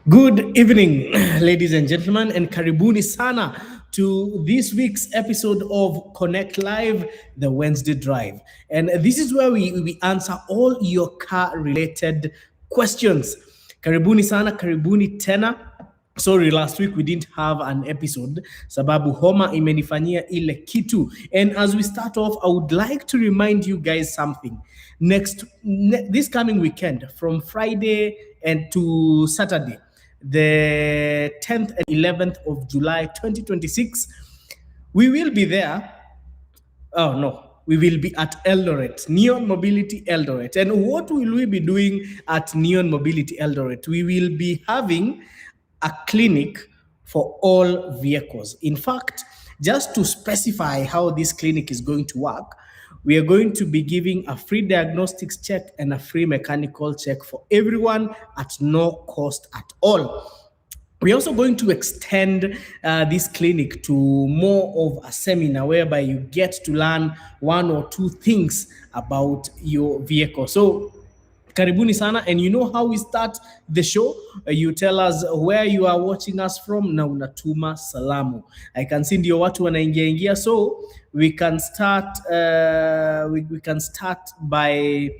Good evening, ladies and gentlemen, and karibuni sana to this week's episode of Konnekt Live, the Wednesday Drive. And this is where we answer all your car-related questions. Karibuni sana, karibuni tena. Sorry, last week we didn't have an episode sababu homa imenifanyia ile kitu. And as we start off, I would like to remind you guys something. This coming weekend, from Friday and to Saturday, the 10th and 11th of July 2026, we will be there. Oh no, we will be at Eldoret, Neon Mobility Eldoret. And what will we be doing at Neon Mobility Eldoret? We will be having a clinic for all vehicles. In fact, just to specify how this clinic is going to work, we are going to be giving a free diagnostics check and a free mechanical check for everyone at no cost at all. We're also going to extend this clinic to more of a seminar whereby you get to learn one or two things about your vehicle. So karibuni sana, and you know how we start the show. You tell us where you are watching us from na unatuma salamu. I can see ndio watu wanaingia, so we can start we can start by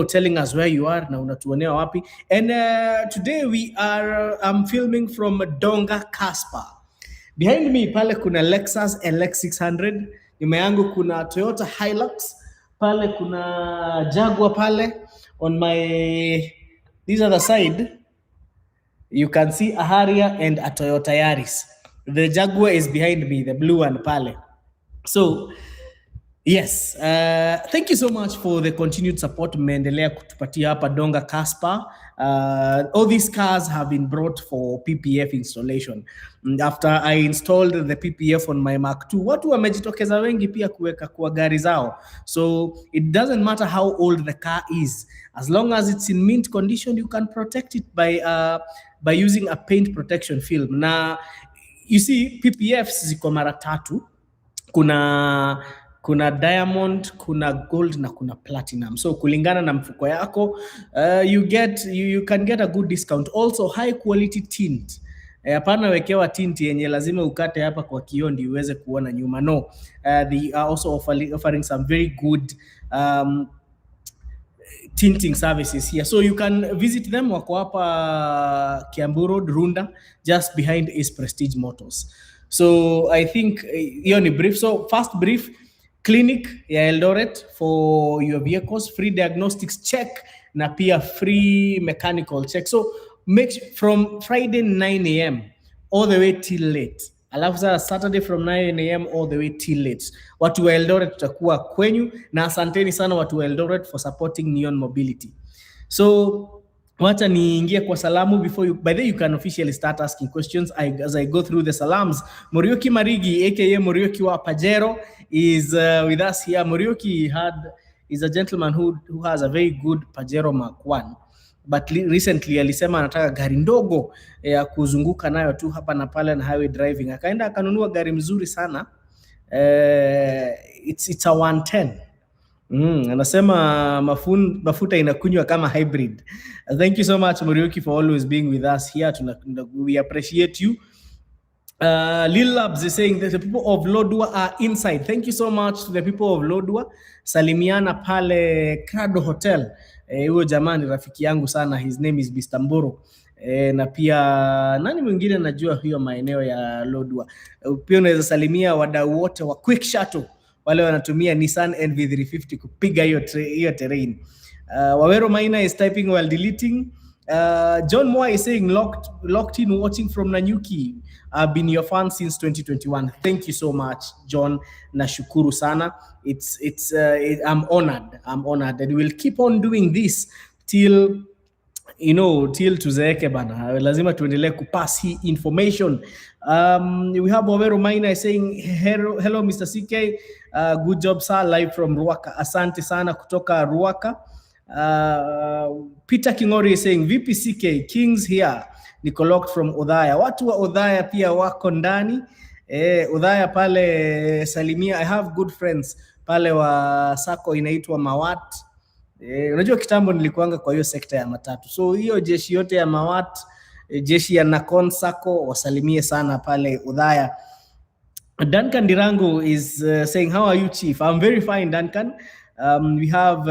telling us where you are na unatuonea wapi. And today I'm filming from Donga Casper. Behind me pale kuna Lexus LX600, nyuma yangu kuna Toyota Hilux, pale kuna Jaguar pale. On this other side, you can see a Harrier and a Toyota Yaris. The Jaguar is behind me, the blue one pale. So, yes, thank you so much for the continued support. Mmeendelea kutupatia hapa Donga Casper. All these cars have been brought for PPF installation. After I installed the PPF on my Mark II, watu wamejitokeza wengi pia kuweka kwa gari zao. So it doesn't matter how old the car is. As long as it's in mint condition, you can protect it by using a paint protection film. Na you see, PPFs ziko mara tatu. Kuna diamond, kuna gold na kuna platinum. So kulingana na mfuko yako, you can get a good discount. Also high quality tint. Hapana wekewa tint yenye lazima ukate hapa kwa kioo ndio uweze kuona nyuma. No, they are also offering some very good tinting services here. So you can visit them. Wako hapa Kiambu Road, Runda, just behind is Prestige Motors. So I think hiyo ni brief. So first brief, clinic ya Eldoret for your vehicles, free diagnostics check na pia free mechanical check. So from Friday 9 a.m. all the way till late. Alafu sasa Saturday from 9 a.m. all the way till late. Watu wa Eldoret tutakuwa kwenyu, na asanteni sana watu wa Eldoret for supporting Neon Mobility. So wacha niingie kwa salamu by the way you can officially start asking questions as I go through the salams. Muriuki Marigi aka Muriuki wa Pajero is with us here. Muriuki is a gentleman who has a very good Pajero Mark 1, but recently alisema anataka gari ndogo ya kuzunguka nayo tu hapa na pale na highway driving. Akaenda akanunua gari mzuri sana. It's a 110. Anasema mafuta inakunywa kama hybrid. Thank you so much Muriuki for always being with us here. We appreciate you. Lil Labs is saying that the people of Lodwar are inside. Thank you so much to the people of Lodwar. Salimiana pale Crado Hotel. Huyo jamani rafiki yangu sana, his name is Bistamboro. Na pia nani mwingine najua hiyo maeneo ya Lodwar. Pia unaweza salimia wadau wote wa Quick Shuttle, wale wanatumia Nissan NV350 kupiga hiyo terrain. Wawero Maina is typing while deleting. John Moa is saying locked in watching from Nanyuki. I've been your fan since 2021. Thank you so much John, nashukuru sana. I'm honored and we'll keep on doing this till tuzeeke bana. Lazima tuendelee kupass hii information. We have Wawero Maina saying hello Mr. CK, good job sir, live from Ruaka. Asante sana kutoka Ruaka. Peter Kingori is saying VP CK Kings here. Niko locked from Odhaya. Watu wa Odhaya pia wako ndani. Odhaya pale salimia. I have good friends pale wa sako inaitwa Mawat. Unajua kitambo nilikuanga kwa hiyo sekta ya matatu. So hiyo jeshi yote ya Mawat jeshi ya Nakon Sacco wasalimie sana pale Udhaya. Duncan Dirango is saying, how are you, Chief? I'm very fine, Duncan. We have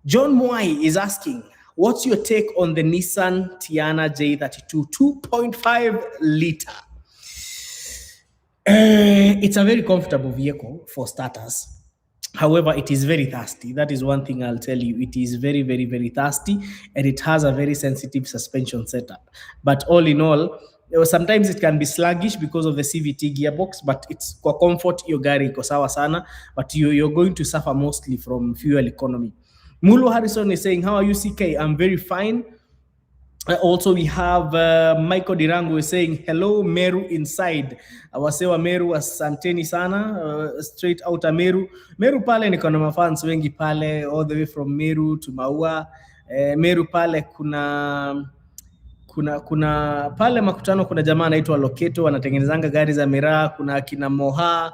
John Moy is asking, what's your take on the Nissan Tiana J32 2.5 liter? It's a very comfortable vehicle for starters. However, it is very thirsty. That is one thing I'll tell you. It is very, very, very thirsty, and it has a very sensitive suspension setup. But all in all, sometimes it can be sluggish because of the CVT gearbox, but it's for comfort, your gari iko sawa sana, but you're going to suffer mostly from fuel economy. Mulu Harrison is saying, how are you, CK? I'm very fine. Also, we have Michael Dirango is saying, hello, Meru inside. Wasewa Meru, asanteni sana, straight out of Meru. Meru pale niko na mafans wengi pale, all the way from Meru to Maua. Meru pale kuna pale Makutano, kuna jamaa anaitwa Loketo, wanatengenezanga gari za miraa. Kuna kina Moha,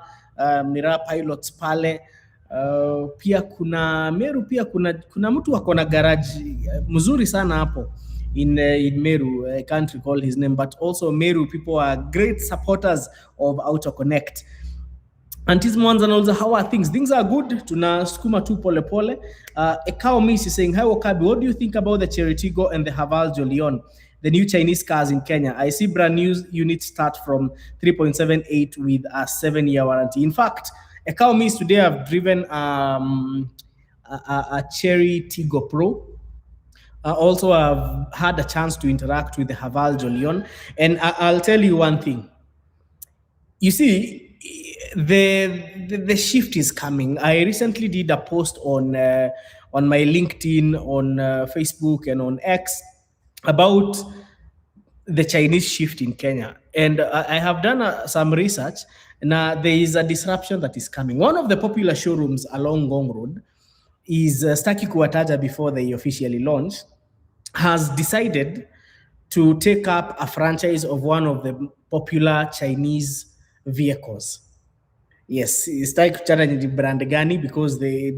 miraa pilots pale. Pia kuna Meru, pia kuna mtu wako na garage mzuri sana hapo in Meru. I can't recall his name, but also Meru people are great supporters of Konnekt. Antis Mwanza also, how are things? Things are good. Tunasukuma tu pole pole. Ekao Miss is saying, hi Wakabi, what do you think about the Cheritigo and the Haval Jolion, the new Chinese cars in Kenya? I see brand new units start from 3.78 with a 7-year warranty. In fact, Ekao Miss, today I've driven a Cherry Tigo Pro. Also, I've had a chance to interact with the Haval Jolion, and I'll tell you one thing. You see, the shift is coming. I recently did a post on my LinkedIn, on Facebook, and on X about the Chinese shift in Kenya, and I have done some research. Now there is a disruption that is coming. One of the popular showrooms along Ngong Road is Staki Kuwataja, before they officially launch, has decided to take up a franchise of one of the popular Chinese vehicles. Yes, Staki Kuwataja ni brand gani, because they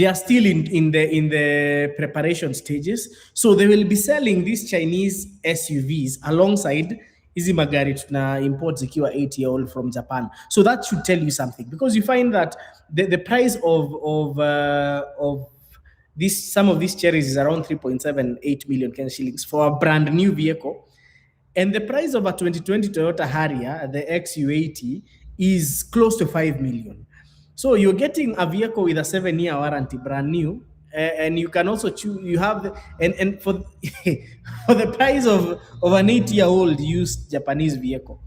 are still in the preparation stages. So they will be selling these Chinese SUVs alongside hizi magari tuna import zikiwa 8-year-old from Japan. So that should tell you something, because you find that the price of some of these cherries is around 3.78 million Kenyan shillings for a brand new vehicle, and the price of a 2020 Toyota Harrier, the XU80, is close to 5 million. So you're getting a vehicle with a 7-year warranty, brand new, and you can also choose. You have and for for the price of an 8-year-old used Japanese vehicle.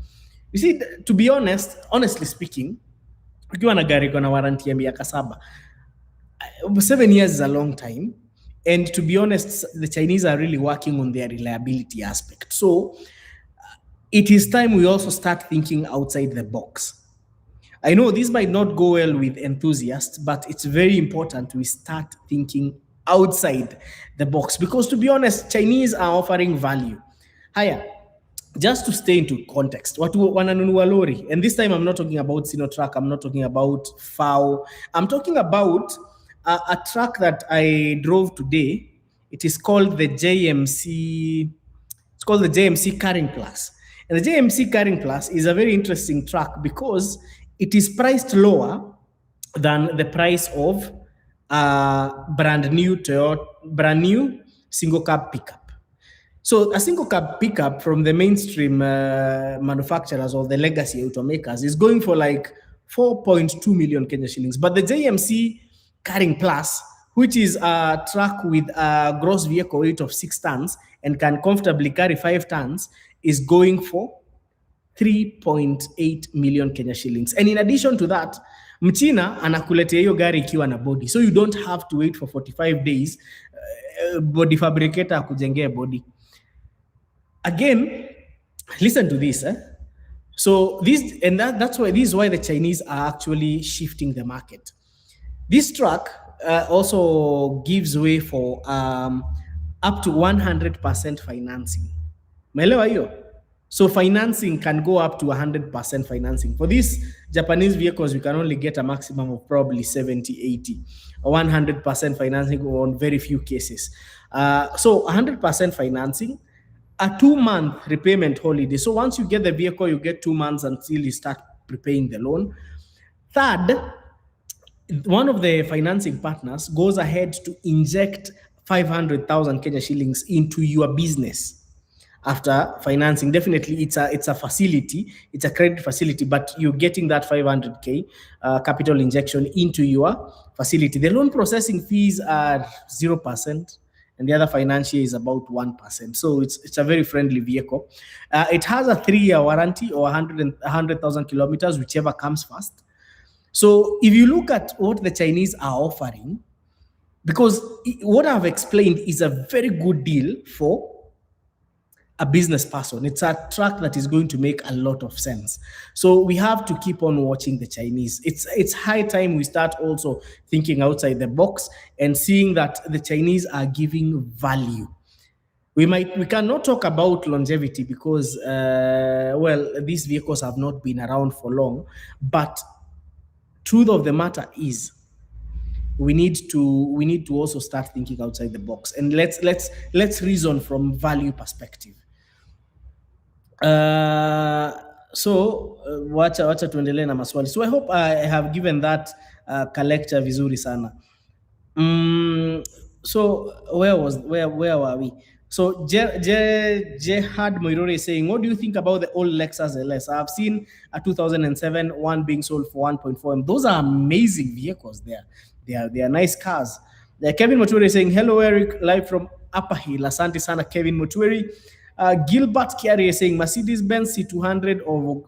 You see, to be honestly speaking, ukiwa na gari kwa na warranty ya miaka 7 years is a long time, and to be honest, the Chinese are really working on their reliability aspect. So it is time we also start thinking outside the box. I know this might not go well with enthusiasts, but it's very important we start thinking outside the box, because to be honest, Chinese are offering value. Haya, just to stay into context, watu wananunua lori, and this time I'm not talking about Sinotrack, I'm not talking about FAO, I'm talking about a truck that I drove today. It is called the JMC. It's called the JMC Carrying Plus, and the JMC Carrying Plus is a very interesting truck because it is priced lower than the price of brand new single cab pickup. So a single cab pickup from the mainstream manufacturers or the legacy automakers is going for like 4.2 million Kenya shillings. But the JMC Carrying Plus, which is a truck with a gross vehicle weight of 6 tons and can comfortably carry 5 tons, is going for 3.8 million Kenya shillings. And in addition to that, Mchina anakuletea hiyo gari ikiwa na body. So you don't have to wait for 45 days body fabricator akujengea body. Again, listen to this. So that's why this is why the Chinese are actually shifting the market. This truck also gives way for up to 100% financing. Umeelewa hiyo? So financing can go up to 100% financing. For these Japanese vehicles, we can only get a maximum of probably 70, 80, or 100% financing on very few cases. So 100% financing, a 2-month repayment holiday. So once you get the vehicle, you get 2 months until you start prepaying the loan. Third, one of the financing partners goes ahead to inject 500,000 Kenya shillings into your business after financing. Definitely, it's a facility, it's a credit facility, but you're getting that 500k capital injection into your facility. The loan processing fees are 0%, and the other financier is about 1%. So it's a very friendly vehicle. It has a 3-year warranty or 100,000 kilometers, whichever comes first. So if you look at what the Chinese are offering, because what I've explained is a very good deal for a business person. It's a track that is going to make a lot of sense. So we have to keep on watching the Chinese. It's high time we start also thinking outside the box and seeing that the Chinese are giving value. We cannot talk about longevity because these vehicles have not been around for long, but truth of the matter is we need to also start thinking outside the box, and let's reason from value perspective. Wacha tuendelee na maswali. So I hope I have given that collector vizuri sana. So where were we? So Jehad Moirore is saying, what do you think about the old Lexus LS? I've seen a 2007 one being sold for 1.4 M. Those are amazing vehicles. They are nice cars. Kevin Motueri is saying, hello Eric, live from Upper Hill. Asante sana Kevin Motueri. Gilbert Kiari is saying Mercedes-Benz C200 or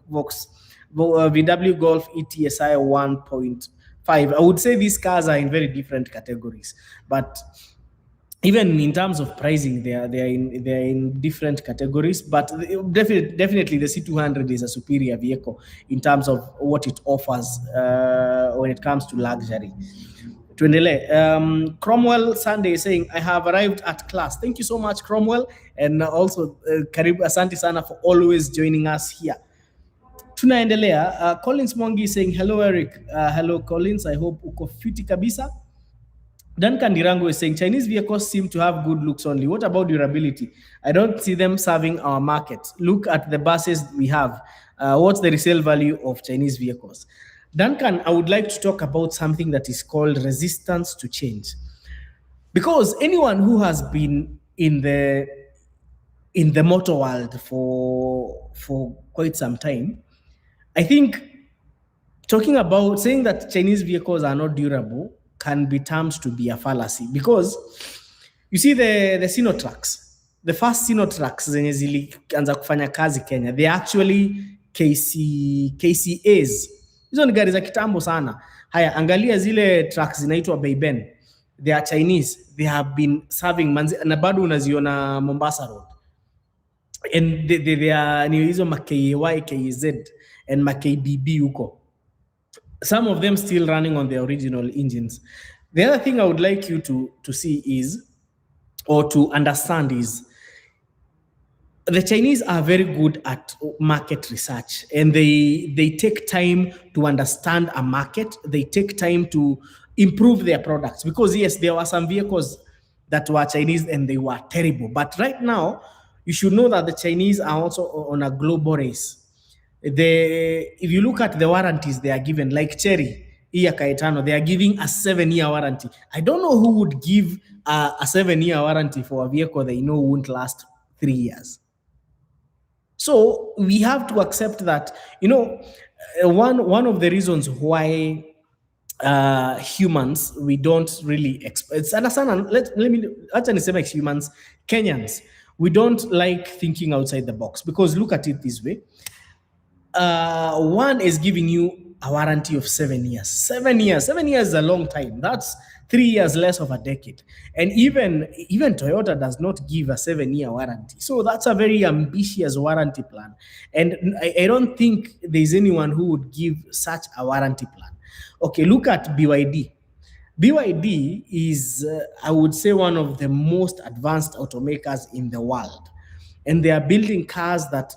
VW Golf ETSI 1.5. I would say these cars are in very different categories, but even in terms of pricing, they are in different categories. But definitely the C200 is a superior vehicle in terms of what it offers when it comes to luxury. Cromwell Sunday is saying, I have arrived at class. Thank you so much, Cromwell. And also, karibu, asante sana for always joining us here. Tunaendelea. Collins Mwangi is saying, hello, Eric. Hello, Collins. I hope uko fiti kabisa. Duncan Dirango is saying, Chinese vehicles seem to have good looks only. What about durability? I don't see them serving our market. Look at the buses we have. What's the resale value of Chinese vehicles? Duncan, I would like to talk about something that is called resistance to change. Because anyone who has been in the motor world for quite some time, I think talking about saying that Chinese vehicles are not durable can be termed to be a fallacy, because you see the Sinotraks, the first Sinotraks zenye zilianza kufanya kazi Kenya, they actually KCAs. Hizo ni gari za kitambo sana. Haya, angalia zile trucks zinaitwa Beiben. They are Chinese. They have been serving na bado unaziona Mombasa Road. And they are ni hizo KAY, KZ and KBB huko. Some of them still running on the original engines. The other thing I would like you to see is, or to understand is, the Chinese are very good at market research, and they take time to understand a market. They take time to improve their products, because yes, there were some vehicles that were Chinese and they were terrible. But right now, you should know that the Chinese are also on a global race. If you look at the warranties they are given, like Cherry, Iya Kaetano, they are giving a 7-year warranty. I don't know who would give a 7-year warranty for a vehicle they know won't last 3 years. So we have to accept that, one of the reasons why humans, we don't really understand. Let me humans, Kenyans, we don't like thinking outside the box, because look at it this way. One is giving you a warranty of 7 years. 7 years. 7 years is a long time. That's 3 years less of a decade. And even Toyota does not give a 7-year warranty. So that's a very ambitious warranty plan. And I don't think there's anyone who would give such a warranty plan. Okay, look at BYD. BYD is, I would say, one of the most advanced automakers in the world. And they are building cars that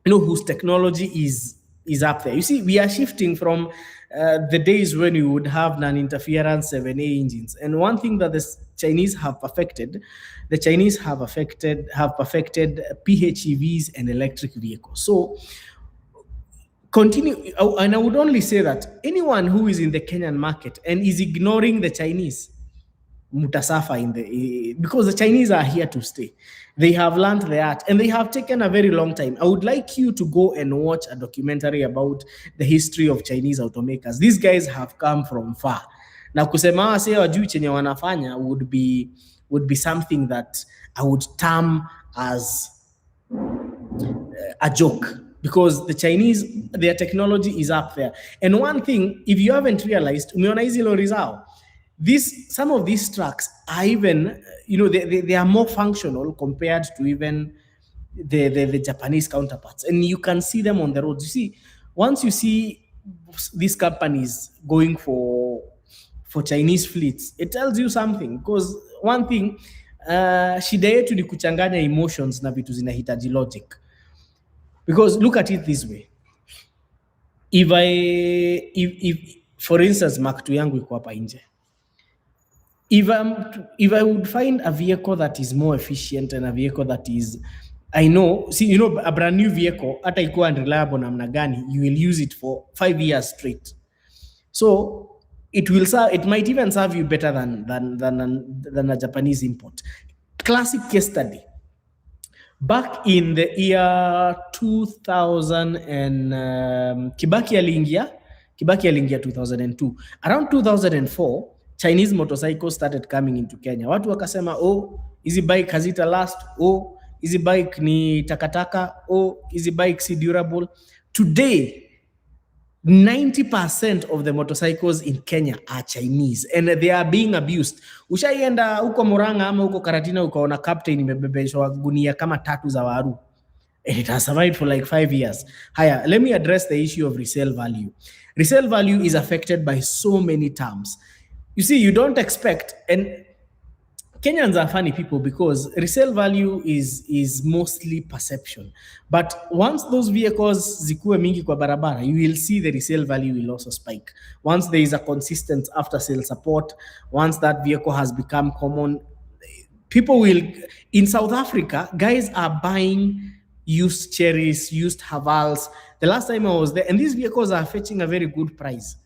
whose technology is up there. You see, we are shifting from the days when you would have non-interference 7A engines. And one thing that the Chinese have perfected, have perfected PHEVs and electric vehicles. So continue, and I would only say that anyone who is in the Kenyan market and is ignoring the Chinese, mutasafa because the Chinese are here to stay. They have learned the art and they have taken a very long time. I would like you to go and watch a documentary about the history of Chinese automakers. These guys have come from far. Na kusema wase wajui chenye wanafanya would be something that I would term as a joke, because the Chinese, their technology is up there. And one thing, if you haven't realized, umeona hizi lori zao, some of these trucks are even, they are more functional compared to even the Japanese counterparts, and you can see them on the roads. You see, once you see these companies going for Chinese fleets, it tells you something, because one thing, shida yetu ni kuchanganya emotions na vitu zinahitaji logic. Because look at it this way, if for instance Mark 2 yangu iko hapa nje, if I would find a vehicle that is more efficient and a vehicle that is, I know, a brand new vehicle, hata ikuwa unreliable namna gani, you will use it for 5 years straight. So it might even serve you better than a Japanese import. Classic case study. Back in the year 2000 and Kibaki aliingia 2002. Around 2004, Chinese motorcycles started coming into Kenya. Watu wakasema, hizi bike hazita last, hizi bike ni takataka, hizi bike si durable. Today, 90% of the motorcycles in Kenya are Chinese and they are being abused. Ushaienda huko Murang'a ama huko Karatina ukaona captain imebebeshwa gunia kama 3 za waru. And it has survived for like 5 years. Haya, let me address the issue of resale value. Resale value is affected by so many terms. You see, you don't expect, and Kenyans are funny people, because resale value is mostly perception. But once those vehicles zikuwe mingi kwa barabara, you will see the resale value will also spike. Once there is a consistent after sale support, once that vehicle has become common, people will, in South Africa, guys are buying used Cherries, used Havals. The last time I was there, and these vehicles are fetching a very good price.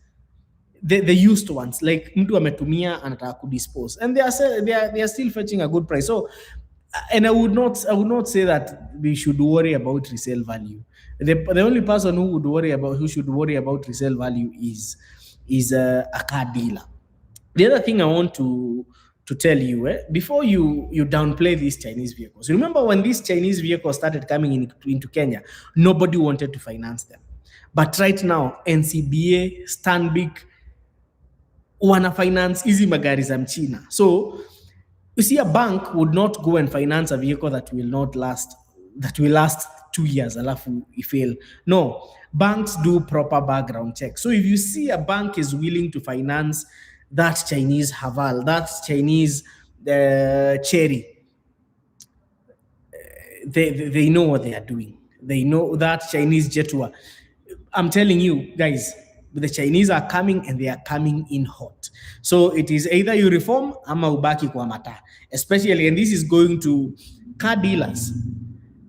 The used ones, like mtu ametumia anataka kudispose, and they are still fetching a good price. So, and I would not say that we should worry about resale value. The only person who should worry about resale value is a car dealer. The other thing I want to tell you, before you downplay these Chinese vehicles, remember when these Chinese vehicles started coming into Kenya, nobody wanted to finance them. But right now, NCBA, Stanbic, wana finance hizi magari za Mchina. So you see, a bank would not go and finance a vehicle that will last 2 years alafu ifail. No, banks do proper background check. So if you see a bank is willing to finance that Chinese Haval, that Chinese Cherry, they know what they are doing. They know that Chinese Jetua. I'm telling you guys, the Chinese are coming, and they are coming in hot. So it is either you reform ama ubaki kwa mata. Especially, and this is going to car dealers.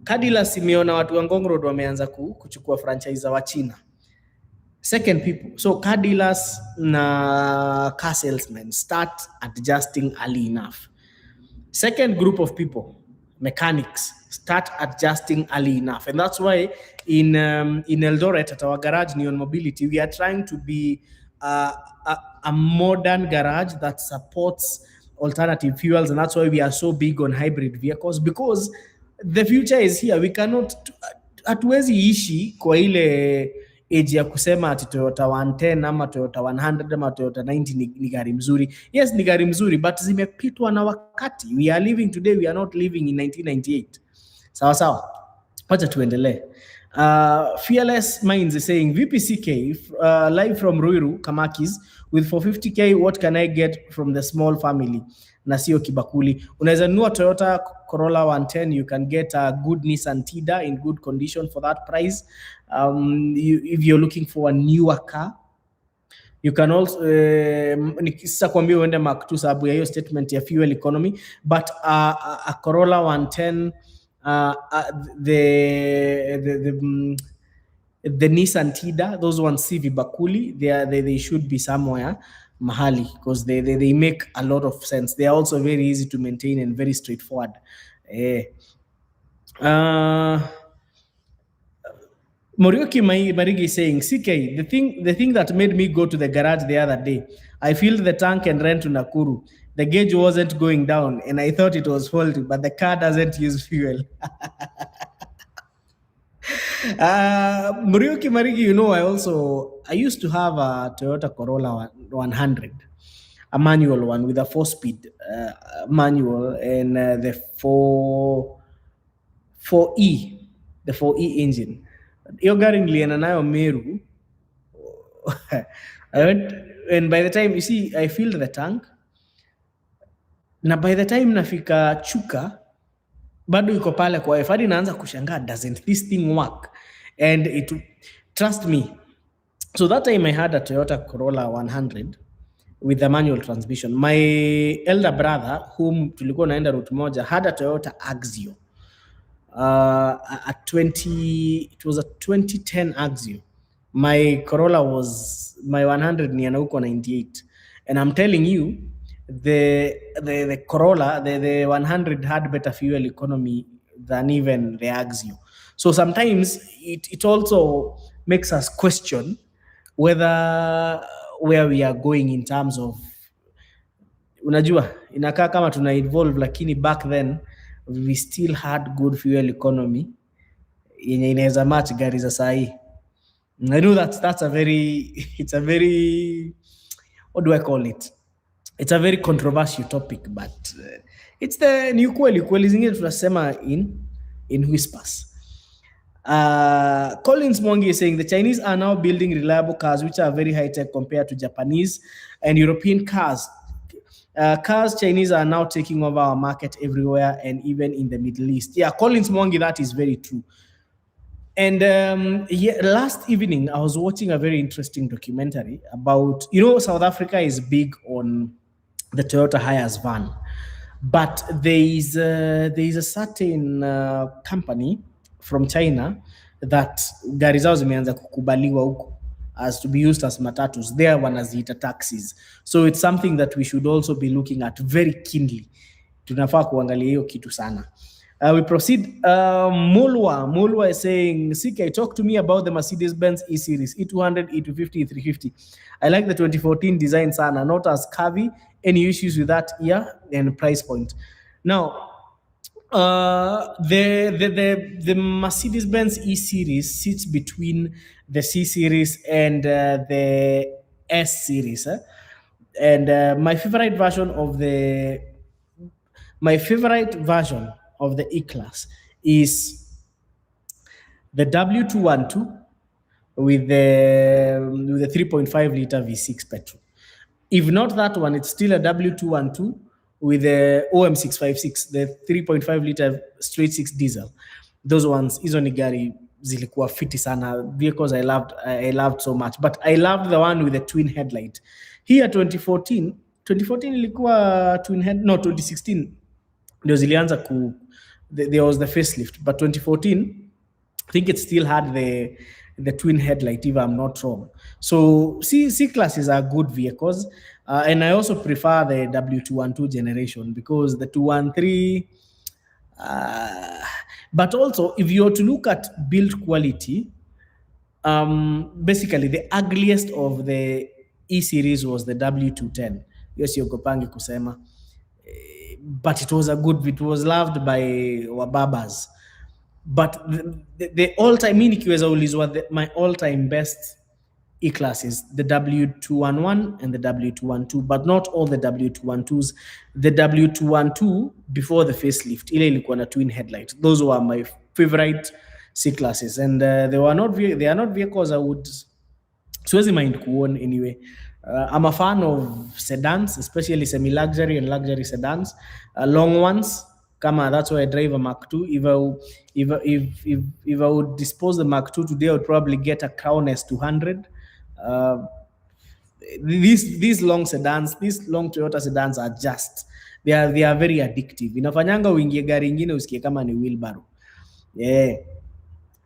Car dealers, simeona watu wa Ngong Road wameanza kuchukua franchise wa China. Second, people. So car dealers na car salesmen start adjusting early enough. Second group of people, mechanics, start adjusting early enough. And that's why in Eldoret at our garage, Neon Mobility, we are trying to be a modern garage that supports alternative fuels. And that's why we are so big on hybrid vehicles, because the future is here. We cannot, hatuwezi ishi kwa ile age ya kusema ati Toyota 110 ama Toyota 100 ama Toyota 90 ni gari mzuri. Yes, ni gari mzuri, but zimepitwa na wakati. We are living today, we are not living in 1998. Sawa sawa. Wacha tuendelee. Fearless Minds is saying VPCK live from Ruiru Kamakis with 450k. What can I get from the small family? Na sio kibakuli. Unaweza nunua Toyota Corolla 110. You can get a good Nissan Tida in good condition for that price. If you're looking for a newer car, you can also nikisa kuambia uende Mark 2 sababu ya hiyo statement ya fuel economy, but a Corolla 110, the Nissan Tida, those ones see vibakuli, they should be somewhere mahali, because they make a lot of sense. They are also very easy to maintain and very straightforward. Morioki Marigi is saying, CK, the thing that made me go to the garage the other day, I filled the tank and ran to Nakuru. The gauge wasn't going down and I thought it was faulty, but the car doesn't use fuel. Morioki Marigi, you know, I used to have a Toyota Corolla 100, a manual one with a 4-speed manual, and the 4E engine. Hiyo gari nilienda nayo Meru. I went, and by the time, you see, I filled the tank, na by the time nafika Chuka bado iko pale kwa F, hadi naanza kushangaa, doesn't this thing work? And trust me, so that time I had a Toyota Corolla 100 with a manual transmission. My elder brother, whom tulikuwa naenda route moja, had a Toyota Axio. It was a 2010 Axio. My Corolla my 100 ni yanauko 98, and I'm telling you, the Corolla, the 100 had better fuel economy than even the Axio. So sometimes it also makes us question whether where we are going in terms of, unajua inakaa kama tuna evolve, lakini back then we still had good fuel economy yenye inaweza match gari za sahi. I know that's a very, it's a very, what do I call it? It's a very controversial topic, but it's the new kweli zingine tunasema in whispers. Collins Mwangi is saying the Chinese are now building reliable cars which are very high tech compared to Japanese and European cars. Chinese are now taking over our market everywhere and even in the Middle East. Yeah, Collins Mwangi, that is very true. And last evening, I was watching a very interesting documentary about, South Africa is big on the Toyota Hiace van, but there is a certain company from China that gari zao zimeanza kukubaliwa huko as to be used as matatus. There wanaziita taxis. So it's something that we should also be looking at very keenly. Tunafaa kuangalia hiyo kitu sana. We proceed. Mulwa is saying, CK, talk to me about the Mercedes-Benz E-Series, E200, E250, E350. I like the 2014 design sana, not as curvy. Any issues with that year and price point? Now, the Mercedes-Benz E-Series sits between the C-Series and the S-Series. And my favorite version of the E-Class is the W212 with the 3.5 liter V6 petrol. If not that one, it's still a W212 with the OM656, the 3.5 liter straight 6 diesel. Those ones, hizo ni gari zilikuwa fiti sana, vehicles I loved so much, but I loved the one with the twin headlight. Here 2014 ilikuwa twin head, no, 2016 ndio zilianza there was the facelift, but 2014 I think it still had the twin headlight, if I'm not wrong. So C-classes are good vehicles, and I also prefer the W212 generation because the 213, but also if you were to look at build quality, basically the ugliest of the E-series was the W210. Yes, yogopangi kusema, but it was loved by wababas. But the all-time, my all-time best E-Class is the W211 and the W212, but not all the W212s. The W212 before the facelift, ile ilikuwa na twin headlight. Those were my favorite C classes, and they are not vehicles I would siwezi mind kuown anyway. I'm a fan of sedans, especially semi-luxury and luxury sedans, long ones. Kama that's why I drive a Mark II. If I would dispose the Mark II today, I would probably get a Crown S200. Uh, these long sedans, these long Toyota sedans are just they are very addictive. Inafanyanga uingie gari ingine usikie kama ni wheelbarrow. Yeah.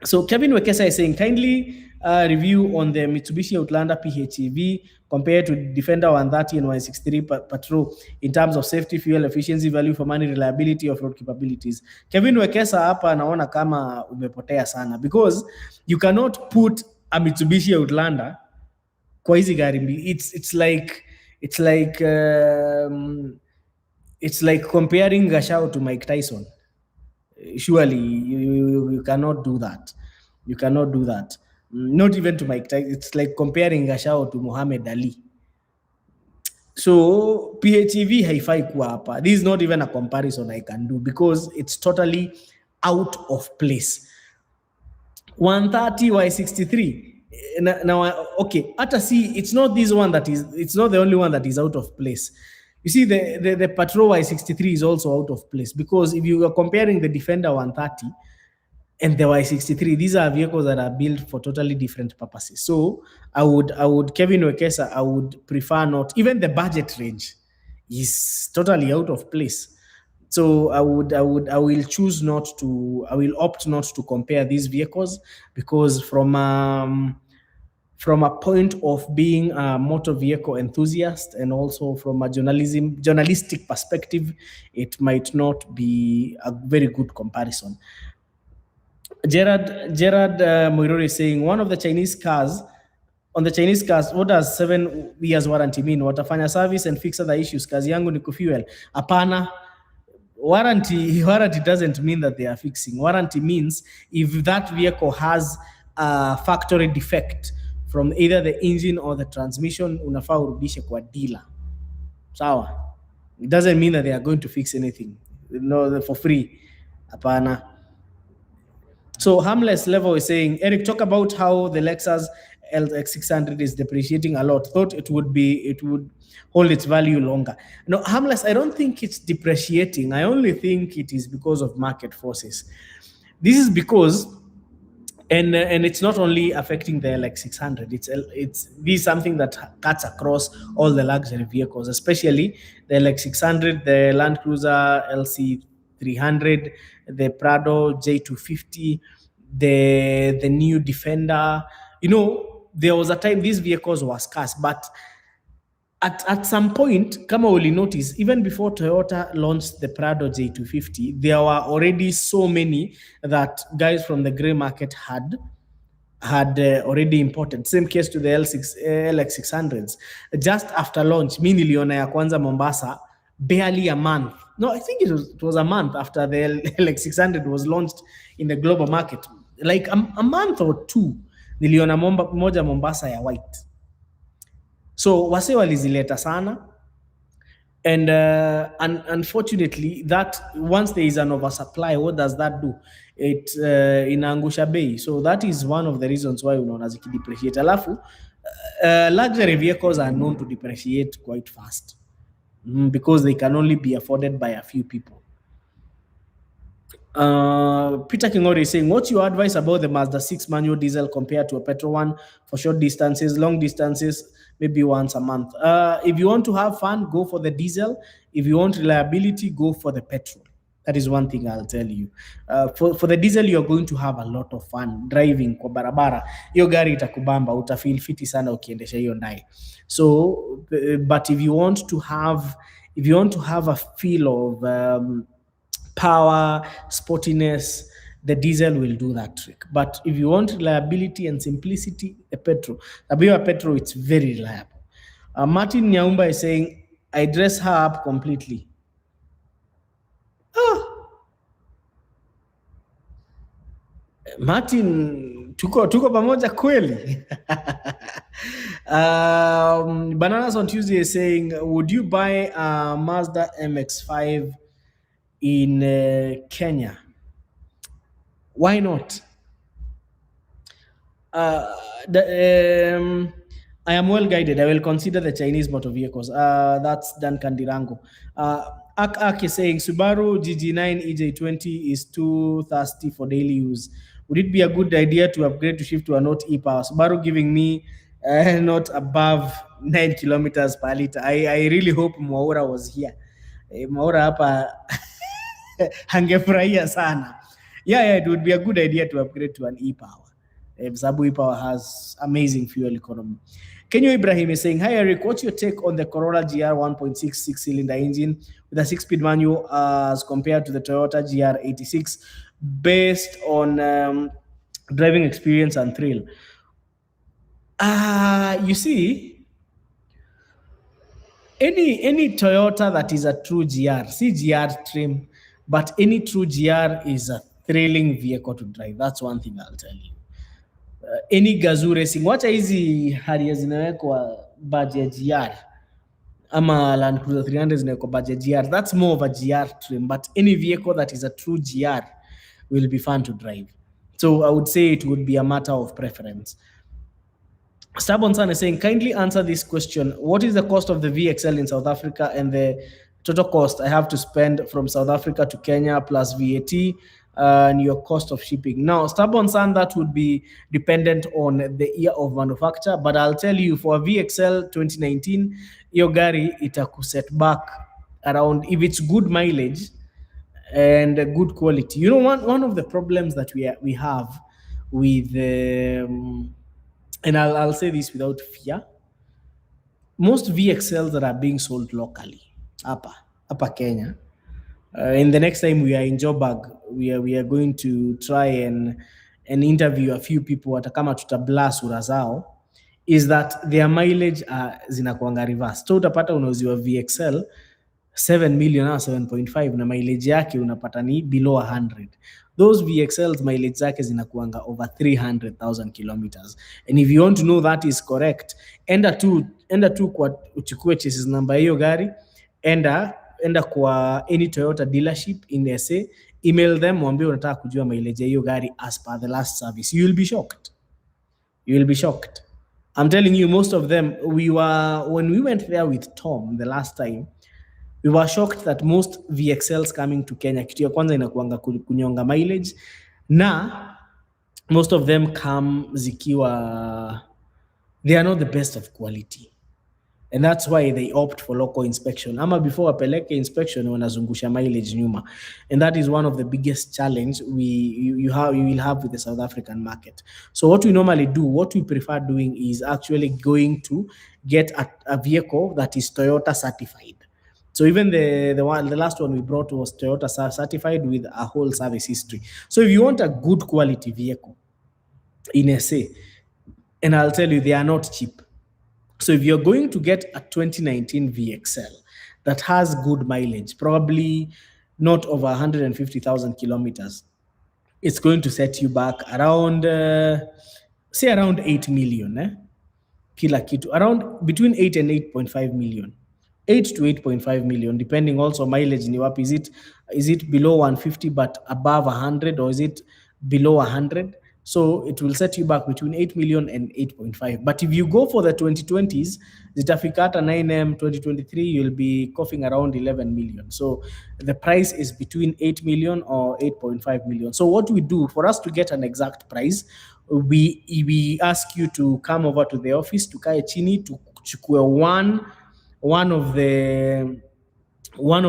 So Kevin Wekesa is saying, kindly review on the Mitsubishi Outlander PHEV compared to Defender 130 and 163 Patrol in terms of safety, fuel efficiency, value for money, reliability, off-road capabilities. Kevin Wekesa hapa anaona kama umepotea sana, because you cannot put a Mitsubishi Outlander kwa hizi gari mbili. It's like comparing Gashao to Mike Tyson. Surely you cannot do that. You cannot do that. Not even to Mike Tyson. It's like comparing Gashao to Muhammad Ali. So PHEV haifai kuwa hapa. This is not even a comparison I can do, because it's totally out of place. 130 Y63. Now, okay, hata see, it's not this one that is, it's not the only one that is out of place. You see, the Patrol Y63 is also out of place, because if you are comparing the Defender 130 and the Y63, these are vehicles that are built for totally different purposes. So I would Kevin Wekesa, I would prefer not. Even the budget range is totally out of place. So I will opt not to compare these vehicles, because from a point of being a motor vehicle enthusiast, and also from a journalistic perspective, it might not be a very good comparison. Gerard Moirori is saying, one of the Chinese cars, what does 7 years warranty mean? Watafanya service and fix other issues. Kazi yangu ni kufuel. Apana. Warranty doesn't mean that they are fixing. Warranty means if that vehicle has a factory defect from either the engine or the transmission, unafaa urudishe kwa dealer. Sawa. It doesn't mean that they are going to fix anything. No, for free. Apana. So Harmless Level is saying, Eric, talk about how the Lexus LX600 is depreciating a lot. Thought it would hold its value longer. No, Harmless, I don't think it's depreciating. I only think it is because of market forces. This is because, and it's not only affecting the LX600. This is something that cuts across all the luxury vehicles, especially the LX600, the Land Cruiser LC300, the Prado J250, the new Defender. You know, there was a time these vehicles were scarce, but at some point, kama will notice, even before Toyota launched the Prado J250, there were already so many that guys from the gray market had already imported. Same case to the LX600s. Just after launch, mi niliona ya kwanza Mombasa, barely a month. No, I think it was a month after the LX600 was launched in the global market. Like a month or two, niliona moja Mombasa ya white. So wase walizileta sana, and unfortunately, that once there is an oversupply, what does that do? It inaangusha bei. So that is one of the reasons why unaona zikidepreciate. Alafu luxury vehicles are known to depreciate quite fast, because they can only be afforded by a few people. Peter Kingori is saying, what's your advice about the Mazda 6 manual diesel compared to a petrol one for short distances, long distances, maybe once a month? If you want to have fun, go for the diesel. If you want reliability, go for the petrol. That is one thing I'll tell you. For the diesel, you're going to have a lot of fun driving kwa barabara. Hiyo gari itakubamba, utafeel fiti sana ukiendesha hiyo ndai. So, but if you want to have a feel of power, sportiness, the diesel will do that trick. But if you want reliability and simplicity, the petrol. Abiwa petrol, it's very reliable. Martin Nyaumba is saying, I dress her up completely. Martin, tuko pamoja kweli. Bananas on Tuesday is saying, would you buy a Mazda MX-5 in Kenya? Why not? Uh, I am well guided. I will consider the Chinese motor vehicles. That's Dan Kandirango. Ak is saying Subaru GG9 EJ20 is too thirsty for daily use. Would it be a good idea to upgrade to shift to a Note e-Power? Subaru giving me not above 9 kilometers per liter. I really hope Mwaura was here. Mwaura hapa hangefurahia sana. Yeah, it would be a good idea to upgrade to an e-Power. Sababu e-Power has amazing fuel economy. Kenyo Ibrahim is saying, hi Eric, what's your take on the Corolla GR 1.6 cylinder engine with a 6-speed manual as compared to the Toyota GR 86 based on driving experience and thrill? You see, any Toyota that is a true GR, see GR trim, but any true GR is a thrilling vehicle to drive. That's one thing I'll tell you. Any Gazoo racing, wacha hizi Harrier zinawekwa budget GR ama Land Cruiser 300 zinawekwa budget GR. That's more of a GR trim, but any vehicle that is a true GR will be fun to drive. So I would say it would be a matter of preference. Stubborn Son is saying, kindly answer this question. What is the cost of the VXL in South Africa and the total cost I have to spend from South Africa to Kenya plus VAT and your cost of shipping? Now, Stubborn Son, that would be dependent on the year of manufacture, but I'll tell you for a VXL 2019, your gari itakuset back around, if it's good mileage and good quality. You know, one of the problems that we have with and I'll say this without fear, most VXLs that are being sold locally, upper Kenya, in the next time we are in Joburg, we are going to try and interview a few people watakama tutabla sura zao, is that their mileage zinakuanga reverse. So utapata unauziwa VXL 7 million or 7.5 na mileage yake unapata ni below 100. Those VXLs mileage zake zinakuanga over 300,000 kilometers. And if you want to know that is correct, enda tu kwa uchukue chassis number hiyo gari, enda kwa any Toyota dealership in SA, email them, mwambie unataka kujua mileage ya hiyo gari as per the last service. You will be shocked. You will be shocked. I'm telling you, most of them, when we went there with Tom the last time, we were shocked that most VXLs coming to Kenya, kitu ya kwanza inakuanga kunyonga mileage, na most of them come zikiwa, they are not the best of quality. And that's why they opt for local inspection. Ama before wapeleke inspection, wanazungusha mileage nyuma. And that is one of the biggest challenge you will have with the South African market. So what we normally do, what we prefer doing is actually going to get a vehicle that is Toyota certified. So even the last one we brought was Toyota certified with a whole service history. So if you want a good quality vehicle in SA, and I'll tell you, they are not cheap. So if you're going to get a 2019 VXL that has good mileage, probably not over 150,000 kilometers, it's going to set you back around, say around 8 million, kila kitu, around between 8 and 8.5 million. 8 to 8.5 million, depending also mileage ni wapi. Is it below 150 but above 100, or is it below 100? So it will set you back between 8 million and 8.5. But if you go for the 2020s, zitafika hata 9M 2023, you'll be coughing around 11 million. So the price is between 8 million or 8.5 million. So what we do, for us to get an exact price, we ask you to come over to the office, tukae chini, tuchukue one of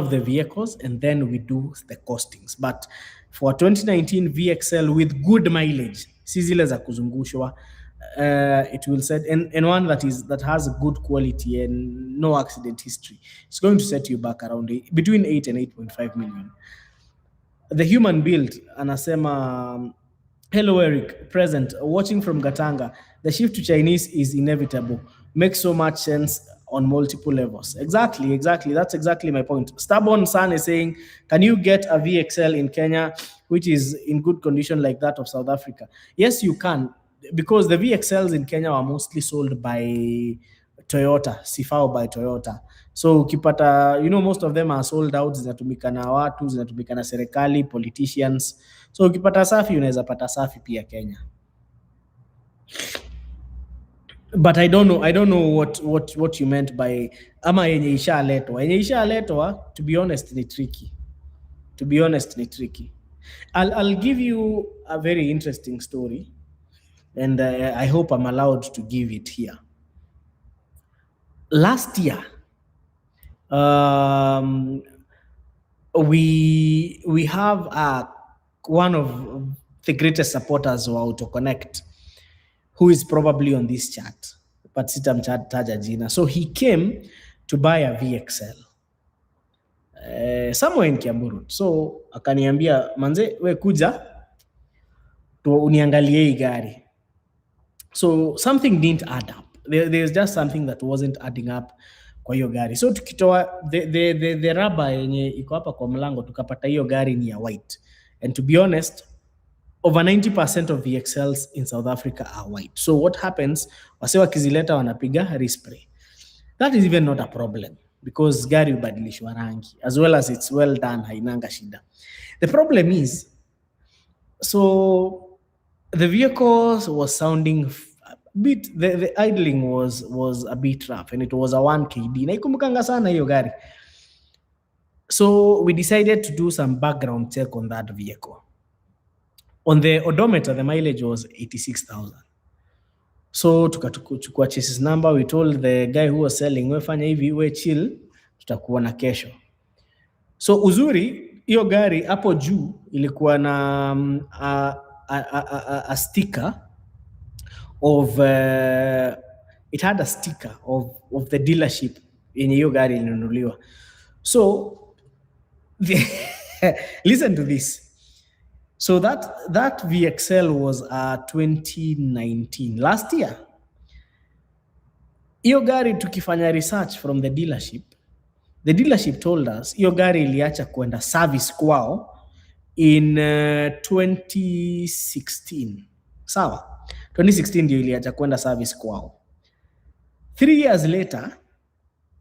the vehicles, and then we do the costings. But for 2019 VXL with good mileage, si zile za kuzungushwa, it will set, and one that has good quality and no accident history, it's going to set you back around between 8 and 8.5 million. The human build anasema, hello Eric, present, watching from Gatanga. The shift to Chinese is inevitable. Makes so much sense on multiple levels. Exactly. That's exactly my point. Stubborn Son is saying, can you get a VXL in Kenya which is in good condition like that of South Africa? Yes, you can, because the VXLs in Kenya are mostly sold by Toyota, Sifao by Toyota. So ukipata, most of them are sold out, zinatumika na watu, zinatumika na serikali, politicians. So ukipata safi, unaweza pata safi pia Kenya. But I don't know what you meant by ama yenye ishaletwa. Yenye ishaletwa, to be honest, ni tricky. To be honest, ni tricky. I'll give you a very interesting story, and I hope I'm allowed to give it here. Last year, um, we have one of the greatest supporters of Konnekt, who is probably on this chat, but sitamtaja jina. So he came to buy a VXL somewhere in Kiamburu. So akaniambia, manze, we kuja tu uniangalie hii gari. So something didn't add up. There's just something that wasn't adding up kwa hiyo gari. So tukitoa the raba yenye iko hapa kwa mlango, tukapata hiyo gari ni ya white. And to be honest, over 90% of VXLs in South Africa are white. So what happens, wase wakizileta wanapiga respray. That is even not a problem because gari hubadilishwa rangi, as well as it's well done, hainanga shida. The problem is, so the vehicle was sounding a bit, the idling was a bit rough, and it was a 1 kd. Naikumukanga sana hiyo gari. So we decided to do some background check on that vehicle. On the odometer, the mileage was 86,000. So tukachukua chassis number. We told the guy who was selling, we fanya hivi, we chill, tutakuona kesho. So uzuri, hiyo gari hapo juu ilikuwa na a sticker of it had a sticker of the dealership yenye hiyo gari ilinunuliwa. So listen to this. So that VXL was 2019, last year. Hiyo gari tukifanya research from the dealership told us hiyo gari iliacha kwenda service kwao in 2016. Sawa? 2016 ndio iliacha kwenda service kwao. 3 years later,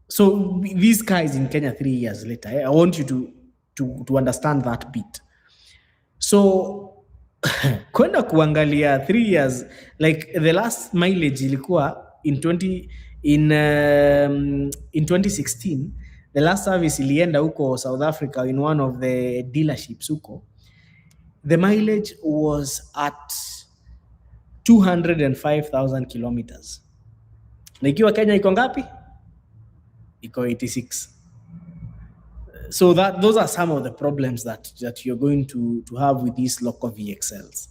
so these guys in Kenya 3 years later, I want you to understand that bit. So kwenda kuangalia 3 years, like the last mileage ilikuwa in 2016, the last service ilienda huko South Africa in one of the dealerships huko. The mileage was at 205,000 kilometers. Na ikiwa Kenya iko ngapi? Iko 86. So those are some of the problems that you're going to have with these local VXLs.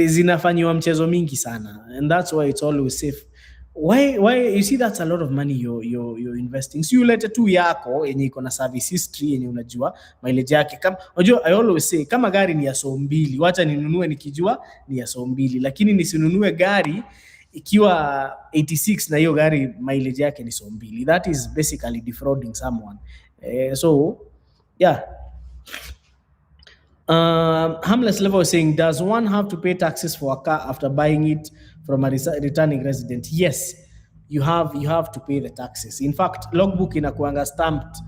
Zinafanywa mchezo mingi sana, and that's why it's always safe. Why you see that's a lot of money you're investing. So you lete tu yako yenye iko na service history yenye unajua mileage yake. Kama unajua, I always say kama gari ni ya so mbili, wacha ninunue nikijua ni ya so mbili, lakini nisinunue gari ikiwa 86 na hiyo gari mileage yake ni so mbili. That is basically defrauding someone. So yeah. Harmless Level is saying, does one have to pay taxes for a car after buying it from a returning resident? Yes, you have to pay the taxes. In fact, logbook inakuanga stamped,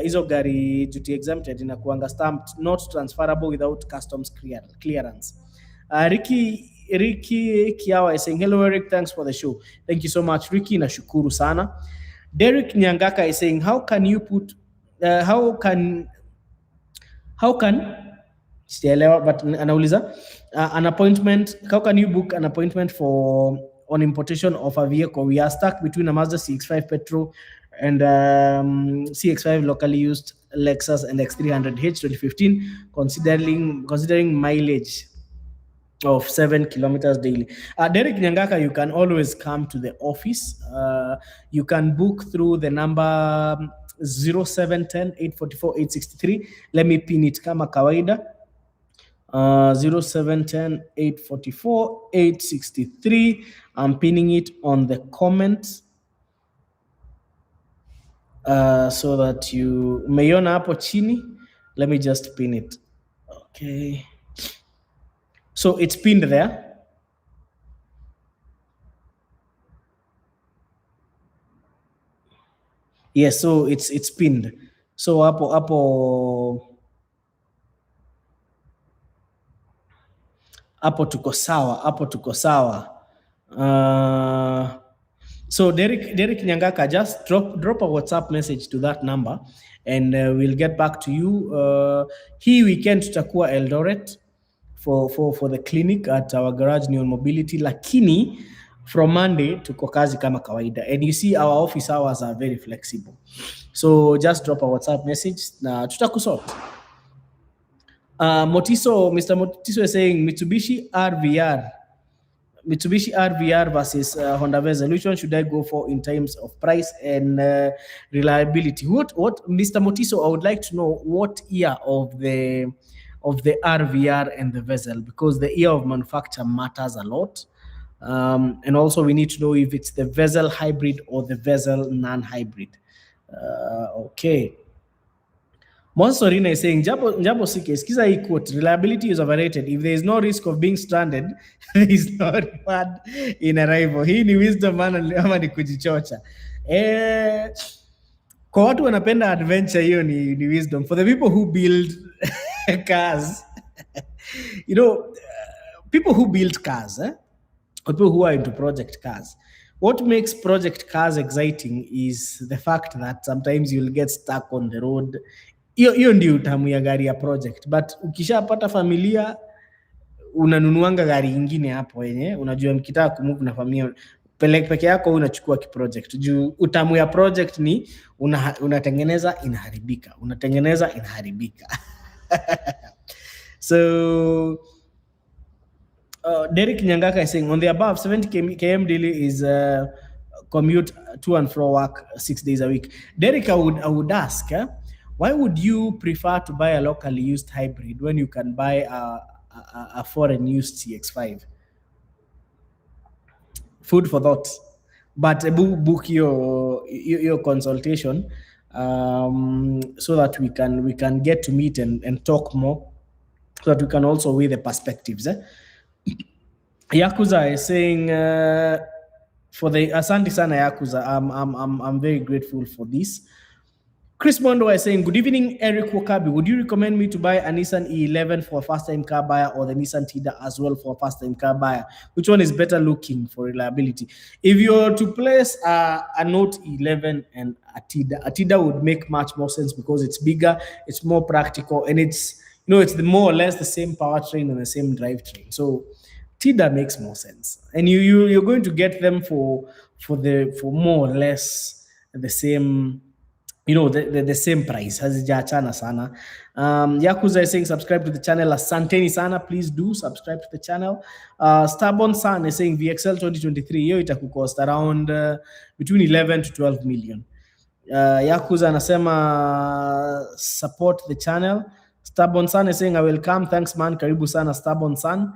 hizo gari duty exempted inakuanga stamped not transferable without customs clearance. Ricky Kiawa is saying, hello Eric, thanks for the show. Thank you so much Ricky, nashukuru sana. Derek Nyangaka is saying, how can sijaelewa, but anauliza an appointment, how can you book an appointment for on importation of a vehicle? We are stuck between a Mazda CX-5 petrol and CX-5 locally used Lexus and X300H 2015, considering mileage of 7 kilometers daily. Derek Nyangaka, you can always come to the office. You can book through the number 0710 844 863. Let me pin it kama kawaida. 0710 844 863. I'm pinning it on the comments so that you meiona hapo chini. Let me just pin it. Okay. So it's pinned there. Yes, so it's pinned. So hapo tuko sawa, Uh, so Derek Nyangaka, just drop a WhatsApp message to that number, and we'll get back to you. Hii weekend tutakuwa Eldoret for the clinic at our garage Neon Mobility, lakini from Monday tuko kazi kama kawaida, and you see our office hours are very flexible, so just drop a WhatsApp message na tutakusort. Mr. Motiso is saying Mitsubishi RVR versus Honda Vezel. Which one should I go for in terms of price and reliability? What Mr. Motiso, I would like to know what year of the RVR and the Vezel, because the year of manufacture matters a lot. And also we need to know if it's the Vezel hybrid or the Vezel non-hybrid. Okay. Monsorina is saying, Jabo Sike, skiza hii quote, reliability is overrated. If there is no risk of being stranded, there is no reward in arrival. Hii ni wisdom ama ni kujichocha. Kwa watu wanapenda adventure, hiyo ni wisdom. For the people who build cars, you know, people who build cars, people who are into project cars, what makes project cars exciting is the fact that sometimes you'll get stuck on the road. Hiyo ndio utamu ya gari ya project, but ukishapata familia unanunuanga gari ingine hapo yenye unajua mkitaka kumove na familia peke yako unachukua kiproject. Juu utamu ya project ni unatengeneza inaharibika, unatengeneza inaharibika. So Derek Nyangaka is saying, on the above, 70 km daily is commute to and fro work 6 days a week. Derek, I would ask, why would you prefer to buy a locally used hybrid when you can buy a foreign used CX5? Food for thought. But book your consultation so that we can get to meet and talk more, so that we can also weigh the perspectives. Yakuza is saying, for the Asante Sana Yakuza, I'm very grateful for this. Chris Mondo is saying, good evening, Eric Wakabi. Would you recommend me to buy a Nissan E11 for a first-time car buyer, or the Nissan Tida as well for a first-time car buyer? Which one is better looking for reliability? If you were to place a Note 11 and a Tida would make much more sense because it's bigger, it's more practical, and it's more or less the same powertrain and the same drivetrain. So Tida makes more sense, and you're going to get them for more or less the same. The same price. Hazijachana sana. Yakuza is saying, subscribe to the channel. Asanteni sana, please do subscribe to the channel. Stubborn San is saying, VXL 2023 hiyo itakucost around between 11 to 12 million. Yakuza anasema support the channel. Stubborn San is saying, I will come. Thanks man, karibu sana Stubborn San.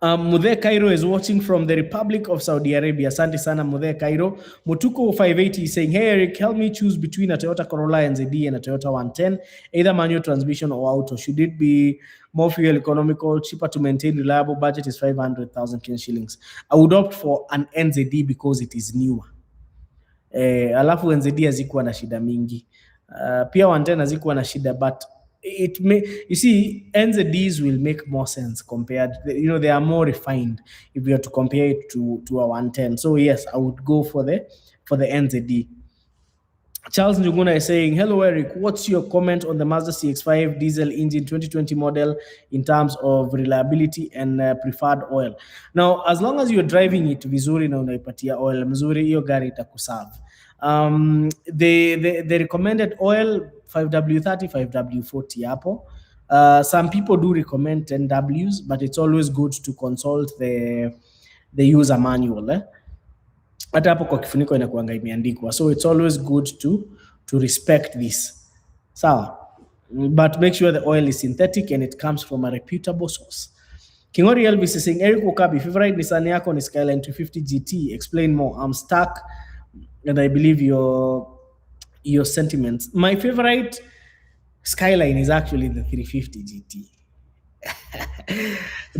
Mudhe Cairo is watching from the Republic of Saudi Arabia. Asante sana Mudhe Cairo. Mutuko 580 is saying, hey Eric, help me choose between a Toyota Corolla NZD and a Toyota 110, either manual transmission or auto. Should it be more fuel economical, cheaper to maintain, reliable? Budget is 500,000 Kenyan shillings. I would opt for an NZD because it is newer. Alafu NZD hazikuwa na shida mingi. Pia 110 hazikuwa na shida, but you see, NZDs will make more sense compared, they are more refined if we are to compare it to a 110. So yes, I would go for the NZD. Charles Njuguna is saying, hello Eric, what's your comment on the Mazda CX-5 diesel engine 2020 model in terms of reliability and preferred oil? Now, as long as you're driving it vizuri na unaipatia oil mzuri, hiyo gari itakuserve. The recommended oil 5W30, 5W40 hapo. Some people do recommend 10Ws, but it's always good to consult the user manual. Hata hapo kwa kifuniko inakuanga imeandikwa, so it's always good to respect this. Sawa, but make sure the oil is synthetic and it comes from a reputable source. Kingori Elvis is saying, Eric Wakabi, favorite Nissan yako ni Skyline 250 GT. Explain more. I'm stuck, and I believe your sentiments. My favorite Skyline is actually the 350 GT.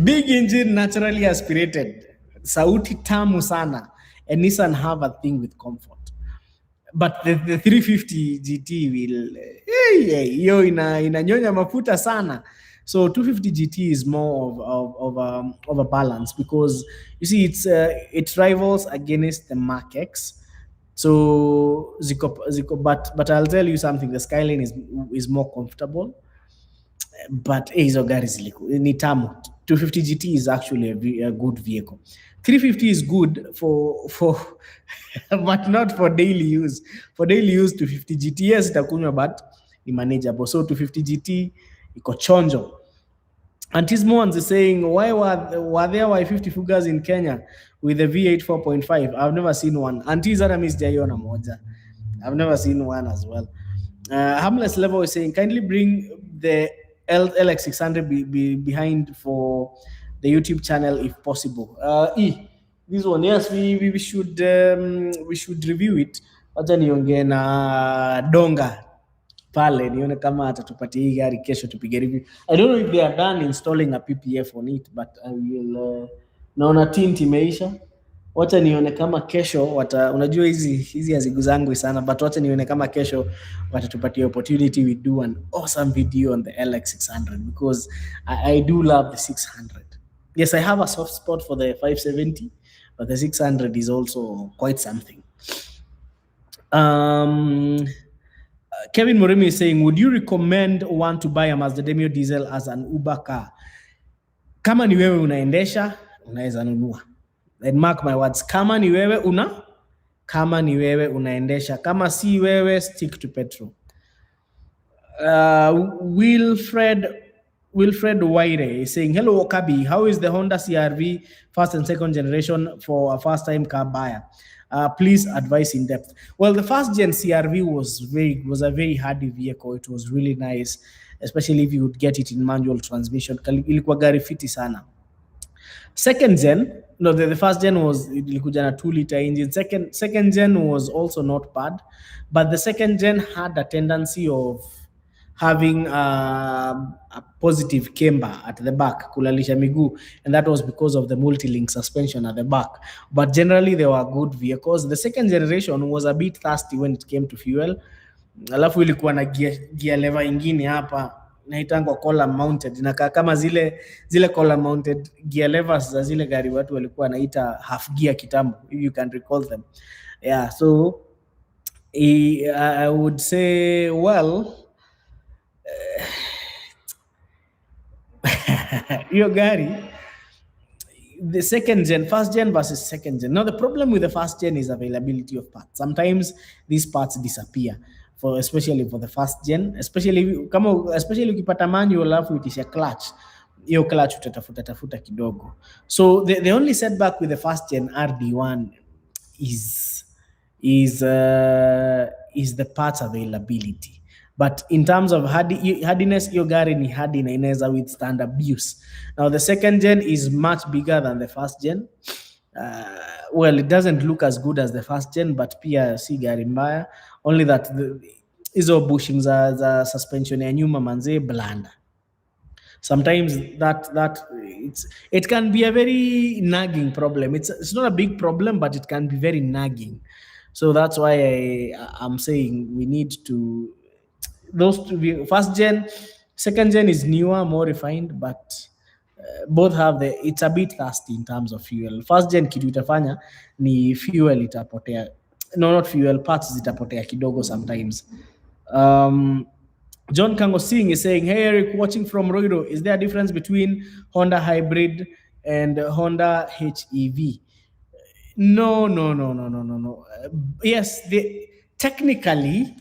Big engine, naturally aspirated, sauti tamu sana, and Nissan have a thing with comfort. but the 350 GT will hiyo inanyonya mafuta sana. So 250 GT is more of a balance, because you see it rivals against the Mark X. So but I'll tell you something, the Skyline is more comfortable, but hizo gari ni tamu. 250 GT is actually a good vehicle. 350 is good for but not for daily use. For daily use 250 GT yes itakunywa, but ni manageable. So 250 GT iko chonjo. And Tismons is saying, why were there Y50 Fugas in Kenya with the V8 4.5? I've never seen one. And Tizara Miss Jayona Moja. I've never seen one as well. Harmless Level is saying, kindly bring the LX600 behind for the YouTube channel if possible. This one, yes, we should review it. Wacha niongee na Donga pale nione kama atatupatia hii gari kesho tupige review. I don't know if they are done installing a PPF on it, but I will naona tint imeisha. Wacha nione kama kesho unajua hizi azigu zangu sana, but wacha nione kama kesho watatupatia opportunity we do an awesome video on the LX600, because I do love the 600. Yes, I have a soft spot for the 570, but the 600 is also quite something. Kevin Morimi is saying, would you recommend one to buy a Mazda Demio diesel as an Uber car? Kama ni wewe unaendesha, unaweza nunua. And mark my words, kama ni wewe unaendesha. Kama si wewe, stick to petrol. Wilfred Waire is saying, hello Okabi, how is the Honda CRV first and second generation for a first time car buyer? Please advise in depth. Well, the first gen CRV was a very hardy vehicle. It was really nice, especially if you would get it in manual transmission. Ilikuwa gari fiti sana. Second gen, no, the first gen was ilikuja na 2-liter engine. Second gen was also not bad, but the second gen had a tendency of having a positive camber at the back, kulalisha miguu, and that was because of the multi-link suspension at the back. But generally they were good vehicles. The second generation was a bit thirsty when it came to fuel. Alafu ilikuwa na gear lever ingine hapa naitangwa column mounted, inakaa kama zile column mounted gear levers za zile gari watu walikuwa naita half gear kitambo, if you can recall them. Yeah, so I would say, well, your gari, the second gen, first gen versus second gen. Now the problem with the first gen is availability of parts. Sometimes these parts disappear, especially for the first gen, especially ukipata manual alafu itisha clutch, hiyo clutch utatafuta kidogo. So the only setback with the first gen RD1 is the parts availability. But in terms of hardiness, your gari ni hardy na inaweza withstand abuse. Now the second gen is much bigger than the first gen. Well, it doesn't look as good as the first gen, but pia si gari mbaya, only that hizo bushing za suspension ya nyuma manze blanda. Sometimes it can be a very nagging problem. It's not a big problem, but it can be very nagging. So that's why I'm saying we need to, those to be first gen. Second gen is newer, more refined, but both have it's a bit thirsty in terms of fuel. First gen kitu itafanya ni fuel itapotea. No, not fuel, parts zitapotea kidogo sometimes. John Kango Singh is saying, hey Eric, watching from Roido, is there a difference between Honda Hybrid and Honda HEV? No. Yes, technically,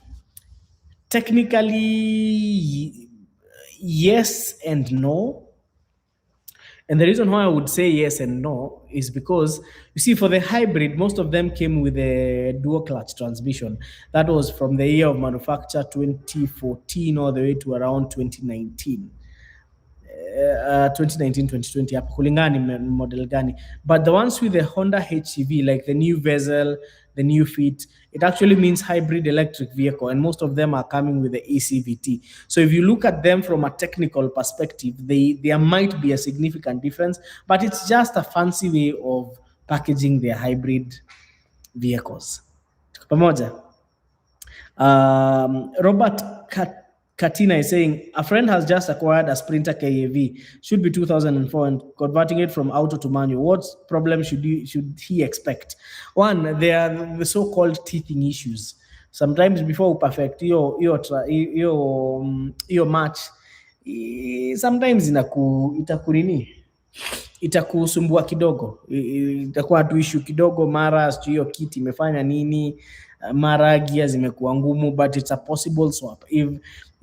yes and no. And the reason why I would say yes and no is because, you see, for the hybrid, most of them came with a dual clutch transmission. That was from the year of manufacture 2014 all the way to around 2019. 2020 hapo kulingana ni model gani. But the ones with the Honda HEV, like the new Vezel, the new Fit, it actually means hybrid electric vehicle, and most of them are coming with the ECVT. So if you look at them from a technical perspective, there might be a significant difference, but it's just a fancy way of packaging their hybrid vehicles. Pamoja. Robert Katina is saying a friend has just acquired a Sprinter KAV, should be 2004, and converting it from auto to manual. What problem should he expect? One, there are the so-called teething issues. Sometimes before perfect your match, sometimes itakunini itakusumbua kidogo, itakuwa tu issue kidogo, mara sijui hiyo kiti imefanya nini, mara gia zimekuwa ngumu, but it's a possible swap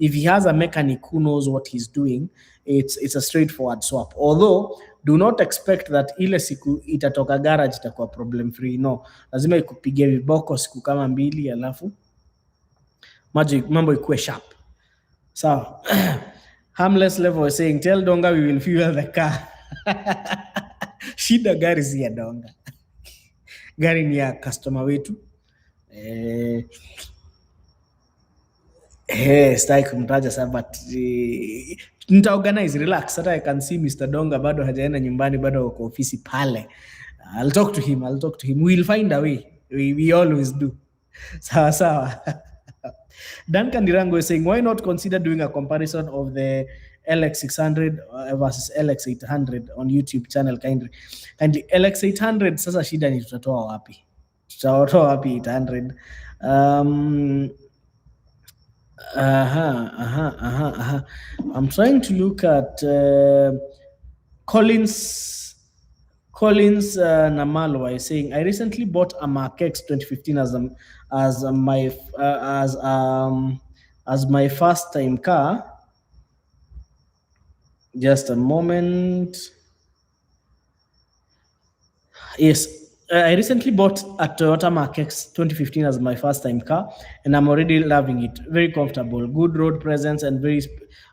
if he has a mechanic who knows what he's doing. It's a straightforward swap, although do not expect that ile siku itatoka garage itakuwa problem free. No, lazima ikupigia viboko siku kama mbili, alafu mambo ikuwe sharp. So harmless level is saying tell Donga we will fuel the car. Shida gari si ya Donga, gari ni ya customer wetu. Sitaki kumtaja sana, but nita organize, relax. Hata I can see Mr. Donga bado hajaenda nyumbani, bado uko ofisi pale. I'll talk to him. We'll find a way. We always do. Sawa sawa. Duncan Dirango is saying, why not consider doing a comparison of the LX600 versus LX800 on YouTube channel kindly. And the LX800 sasa shida ni tutatoa wapi? Tutatoa wapi 800? I'm trying to look at Collins Namalwa is saying, I recently bought a Mark X 2015 as my first time car. Just a moment. Yes, I recently bought a Toyota Mark X 2015 as my first time car, and I'm already loving it. Very comfortable, good road presence, and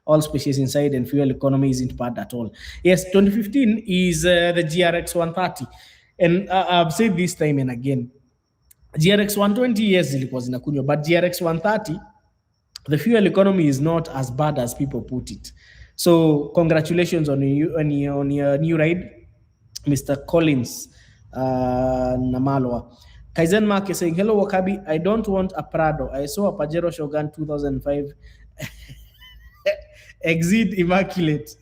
all spacious inside, and fuel economy isn't bad at all. Yes, 2015 is the GRX 130, and I've said this time and again, GRX 120 yes ilikuwa zinakunywa, but GRX 130, the fuel economy is not as bad as people put it. So congratulations on your new ride, Mr. Collins Namalwa. Kaizen Mark is saying, hello Wakabi, I don't want a Prado. I saw a Pajero Shogun 2005 Exit Immaculate.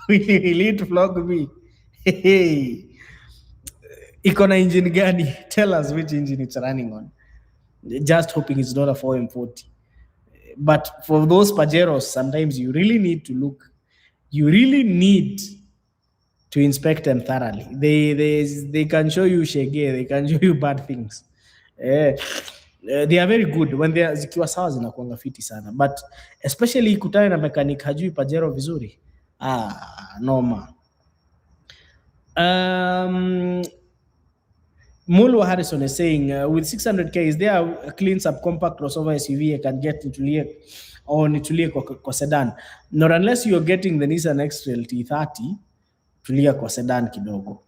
Will it vlog me? Hey. Iko na engine gani? Tell us which engine it's running on. Just hoping it's not a 4M40. But for those Pajeros, sometimes you really need to look. You really need to inspect them thoroughly. They can show you shege, they can show you bad things. They are very good when they are zikiwa sawa zinakuanga fiti sana, but especially kutana na mechanic hajui Pajero vizuri, noma. Mulwa Harrison is saying, with 600k, is there a clean subcompact crossover SUV I can get into Tulie kwa sedan? Not unless you're getting the Nissan X-Trail T30, Tulia kwa sedan kidogo.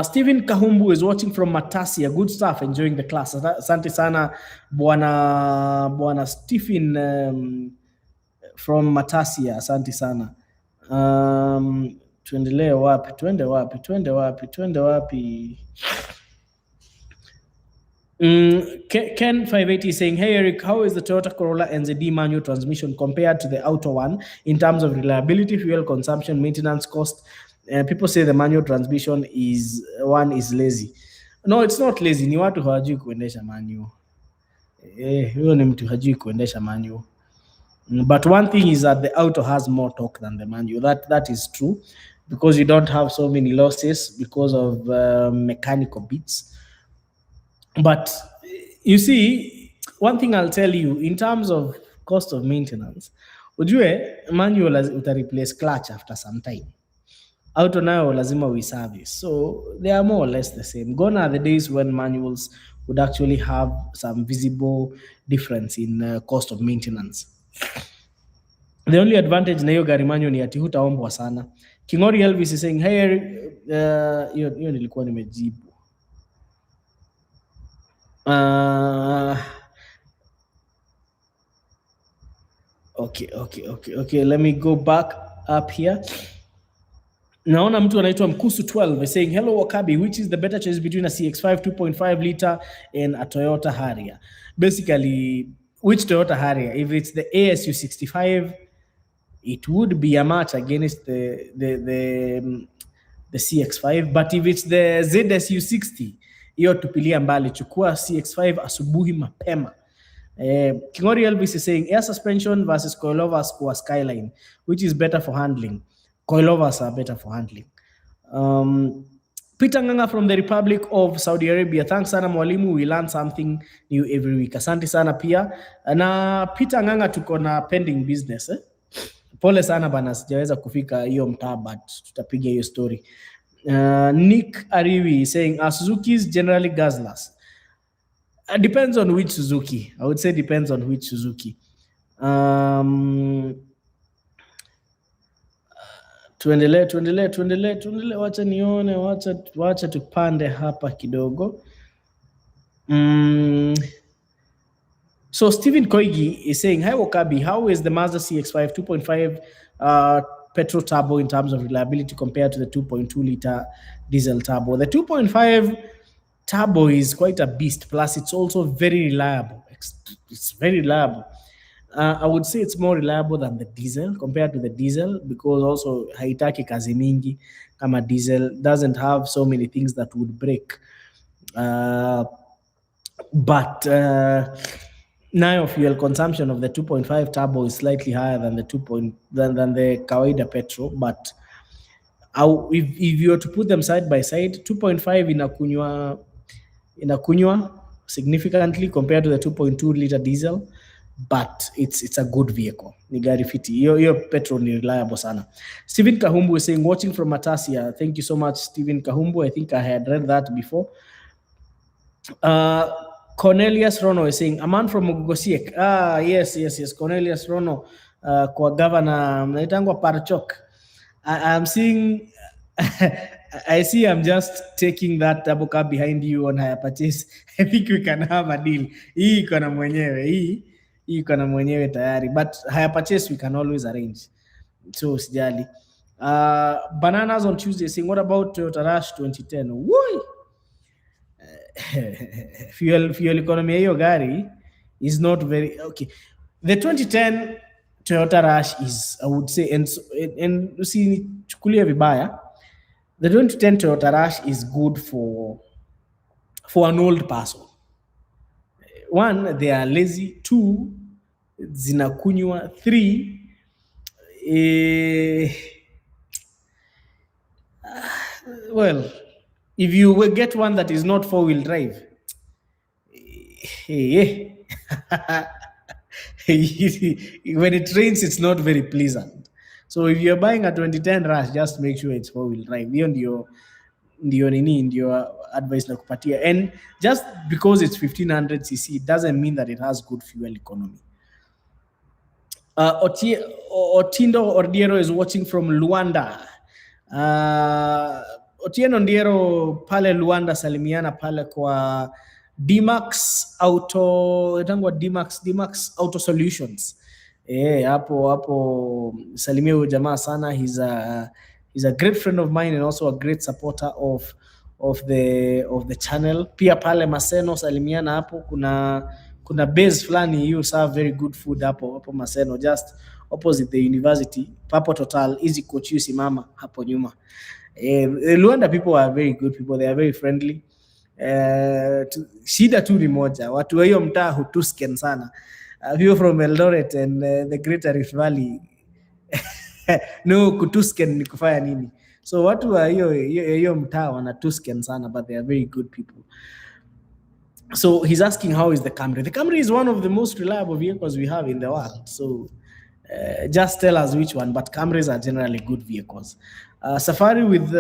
Stephen Kahumbu is watching from Matasia. Good stuff, enjoying the class. Asante sana Bwana Stephen from Matasia. Asante sana. Tuendelee wapi? Twende wapi? Ken 580 is saying, hey Eric, how is the Toyota Corolla NZD manual transmission compared to the auto one in terms of reliability, fuel consumption, maintenance cost? People say the manual transmission is lazy. No, it's not lazy. Ni watu hawajui kuendesha manual. Huyo ni mtu hajui kuendesha manual. But one thing is that the auto has more torque than the manual. That is true, because you don't have so many losses because of mechanical bits. But you see, one thing I'll tell you in terms of cost of maintenance, ujue manual uta replace clutch after some time. Auto nayo lazima we service. So they are more or less the same. Gone are the days when manuals would actually have some visible difference in cost of maintenance. The only advantage na hiyo gari manual ni ati hutaombwa sana. Kingori Elvis is saying, hey, hiyo nilikuwa nimejibu. Okay. Let me go back up here. Naona mtu anaitwa Mkusu 12 is saying hello Wakabi, which is the better choice between a CX5 2.5 liter and a Toyota Harrier? Basically, which Toyota Harrier? If it's the ASU 65, it would be a match against the CX5, but if it's the ZSU 60, hiyo tupilia mbali, chukua CX5 asubuhi mapema. Kingori Elvis is saying air suspension versus coilovers or Skyline, which is better for handling? Coilovers are better for handling. Peter Nganga from the Republic of Saudi Arabia. Thanks sana mwalimu, we learn something new every week. Asante sana pia. Na Peter Nganga tuko na pending business Pole sana bana, sijaweza kufika hiyo mtaa, but tutapiga hiyo story. Nick Ariwi saying Suzuki is generally gasless. Depends on which Suzuki. I would say depends on which Suzuki. Tuendelee, wacha nione, wacha tupande hapa kidogo. So Stephen Koigi is saying, hi Wakabi, how is the Mazda CX-5 2.5 petrol turbo in terms of reliability compared to the 2.2 liter diesel turbo? The 2.5 turbo is quite a beast, plus it's also very reliable. It's very reliable. I would say it's more reliable than the diesel compared to the diesel, because also haitaki kazi mingi kama diesel, doesn't have so many things that would break. But now fuel consumption of the 2.5 turbo is slightly higher than the than the kawaida petrol, but if you were to put them side by side, 2.5 inakunywa significantly compared to the 2.2 liter diesel, but it's a good vehicle. Ni gari fiti. Hiyo petrol ni reliable sana. Steven Kahumbu is saying, watching from Matasia. Thank you so much, Steven Kahumbu. I think I had read that before. Cornelius Rono is saying, a man from Mogosiek. Yes. Cornelius Rono, kwa governor, naitangwa Parchok. I'm seeing, I see I'm just taking that double cab behind you on higher purchase. I think we can have a deal. Hii iko na mwenyewe, hii iko na mwenyewe tayari. But higher purchase we can always arrange. So sijali. Bananas on Tuesday saying, what about Toyota Rush 2010? Woo! fuel economy ya hiyo gari is not very okay. The 2010 Toyota Rush is, I would say, and usinichukulie vibaya, the 2010 Toyota Rush is good for an old person. One, they are lazy. Two, zinakunywa. Three, well, if you will get one that is not 4-wheel drive, when it rains, it's not very pleasant. So if you're buying a 2010 Rush, just make sure it's 4-wheel drive. Hiyo ndio advice nakupatia. And just because it's 1500cc, it doesn't mean that it has good fuel economy. Otindo Ordiero is watching from Luanda. Otieno Ndiero pale Luanda, salimiana pale kwa D-Max Auto, itangwa D-Max Auto Solutions. Hapo salimia huyo jamaa sana. He's a great friend of mine and also a great supporter of the channel. Pia pale Maseno salimiana hapo, kuna base flani, you serve very good food hapo Maseno, just opposite the university. Papo Total, easy coach, you simama hapo nyuma. Luanda people are very good people, they are very friendly. Shida tu ni moja, watu wa hiyo mtaa hutusken sana. People from Eldoret and the Greater Rift Valley no, kutusken ni kufanya nini? So watu wa hiyo mtaa wanatusken sana, but they are very good people. So he's asking, how is the Camry? The Camry is one of the most reliable vehicles we have in the world. So just tell us which one, but Camrys are generally good vehicles. Safari with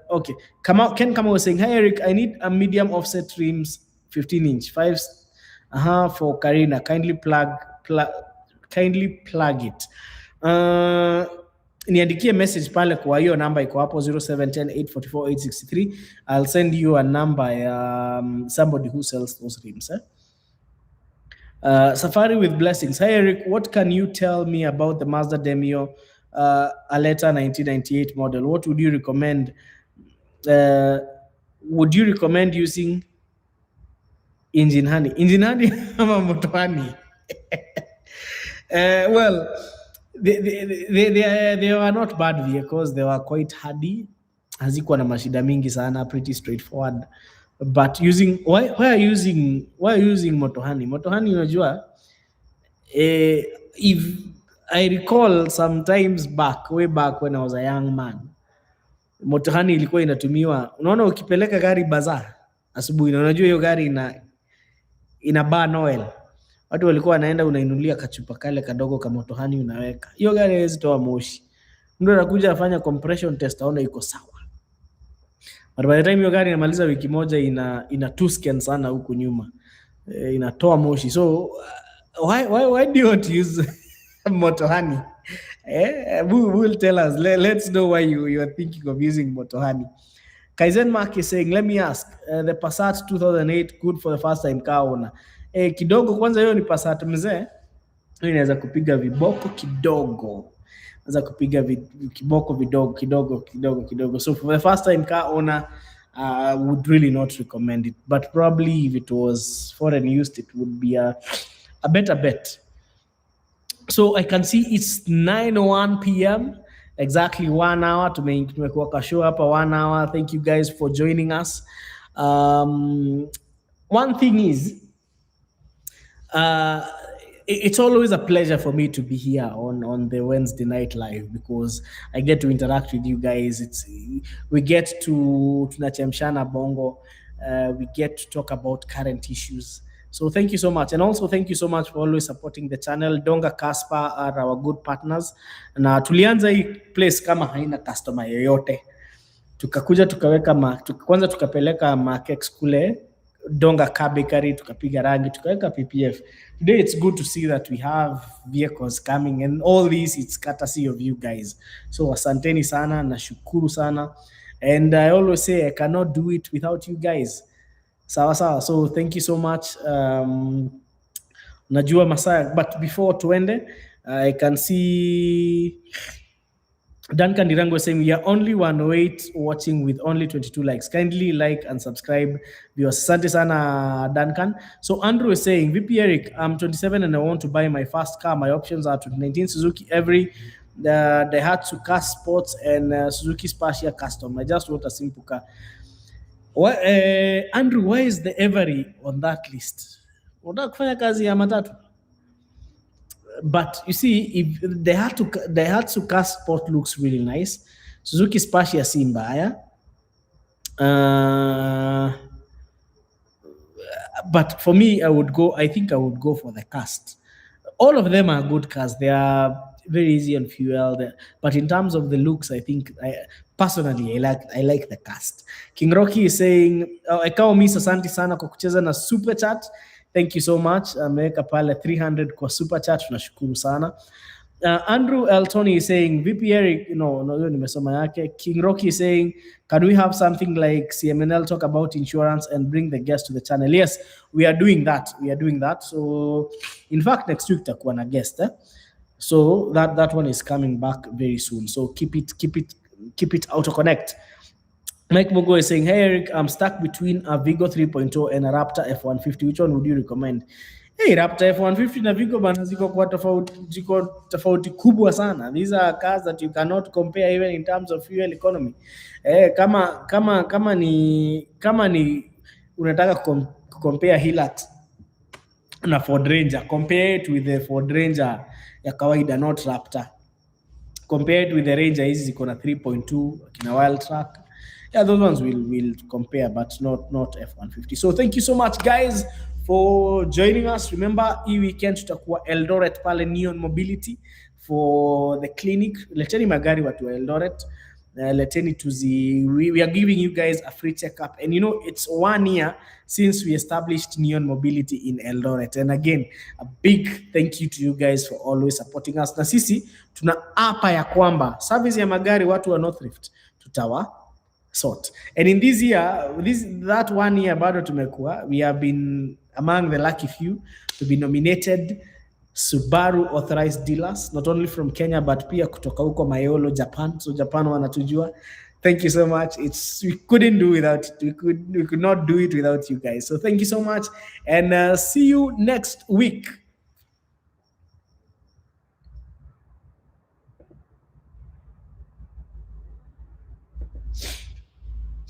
okay. Ken Kama was saying, hi Eric, I need a medium offset rims, 15-inch, 5s for Karina. Kindly plug it. Niandikie message pale kwa hiyo namba iko hapo 0710844863. I'll send you a number somebody who sells those rims. Safari with blessings. Hi Eric, what can you tell me about the Mazda Demio a later 1998 model, what would you recommend? Uh, would you recommend using engine honey? Engine honey ama moto honey? Well, they were not bad vehicles. They were quite hardy. Hazikuwa na mashida mingi sana, pretty straightforward. But why using motohani? Motohani unajua, if I recall sometimes back, way back when I was a young man, motohani ilikuwa inatumiwa, unaona ukipeleka gari bazaar asubuhi, na unajua hiyo gari ina burn oil. Watu walikuwa wanaenda, unainulia kachupa kale kadogo kama motohani, unaweka hiyo gari, haiwezi toa moshi. Ndio anakuja afanya compression test, aona iko sawa. But by the time hiyo gari inamaliza wiki moja, ina Tuscan sana huku nyuma, inatoa moshi. So why do you want to use motohani? Who will tell us? Let's know why you are thinking of using motohani. Kaizen Mark is saying, let me ask, the Passat 2008 good for the first time car owner? Kidogo kwanza, hiyo ni Passat mzee, inaweza kupiga viboko kidogo, inaweza kupiga kiboko kidogo. So for the first time car owner, would really not recommend it, but probably if it was foreign used, it would be a better bet. So I can see it's 9:01 p.m. exactly 1 hour. Tumekuwa ka show hapa 1 hour. Thank you guys for joining us. One thing is, it's always a pleasure for me to be here on the Wednesday Night Live, because I get to interact with you guys. We get to tunachemshana bongo. We get to talk about current issues. So thank you so much. And also thank you so much for always supporting the channel. Donga Casper are our good partners. Na tulianza hii place kama haina customer yoyote. Tukakuja tukaweka kwanza tukapeleka Makex kule Donga Car Bakery, tukapiga rangi, tukaweka PPF. Today it's good to see that we have vehicles coming, and all this, it's courtesy of you guys. So asanteni sana, nashukuru sana. And I always say I cannot do it without you guys. Sawa. So thank you so much. Najua masaa, but before tuende, I can see Duncan Dirango saying we are only 108 watching with only 22 likes. Kindly like and subscribe. Asante sana Duncan. So Andrew is saying, VP Eric, I'm 27 and I want to buy my first car. My options are 2019 Suzuki Every, the Daihatsu Car Sports, and Suzuki Spacia Custom. I just want a simple car. Andrew, why is the Every on that list? Unataka kufanya kazi ya matatu? But you see, if the Daihatsu Car Sport looks really nice, Suzuki Spacia si mbaya. But for me, I think I would go for the Cast. All of them are good cars. They are very easy on fuel. But in terms of the looks, I think personally I like the Cast. King Rocky is saying, Ekao Miss, asante sana kwa kucheza na super chat. Thank you so much. Ameweka pale 300 kwa super chat, tunashukuru sana. Andrew Eltoni is saying, VP Eric, no, nimesoma yake. King Rocky is saying, can we have something like CMNL talk about insurance and bring the guest to the channel? Yes, we are doing that. So in fact, next week takuwa na guest. So that one is coming back very soon. So keep it auto connect. Mike Mogo is saying, hey Eric, I'm stuck between a Vigo 3.0 and a Raptor F150. Which one would you recommend? Hey, Raptor F150 na Vigo bana ziko tofauti kubwa sana. These are cars that you cannot compare even in terms of fuel economy. Kama ni unataka compare Hilux na Ford Ranger, compare it with the Ford Ranger ya kawaida, not Raptor. Compare it with the Ranger, hizi ziko na 3.2 kina Wildtrak. Yeah, those ones will compare, but not F150. So thank you so much guys for joining us. Remember, hii weekend tutakuwa Eldoret pale Neon Mobility for the clinic. Leteni magari watu wa Eldoret. Leteni we are giving you guys a free checkup, and it's 1 year since we established Neon Mobility in Eldoret. And again, a big thank you to you guys for always supporting us. Na sisi tuna hapa ya kwamba service ya magari watu wa North Rift tutawa sort. And in this year, that 1 year bado tumekuwa, we have been among the lucky few to be nominated Subaru authorized dealers, not only from Kenya but pia kutoka huko Mayolo, Japan. So Japan wanatujua. Thank you so much. We couldn't do without we could not do it without you guys. So thank you so much, and see you next week.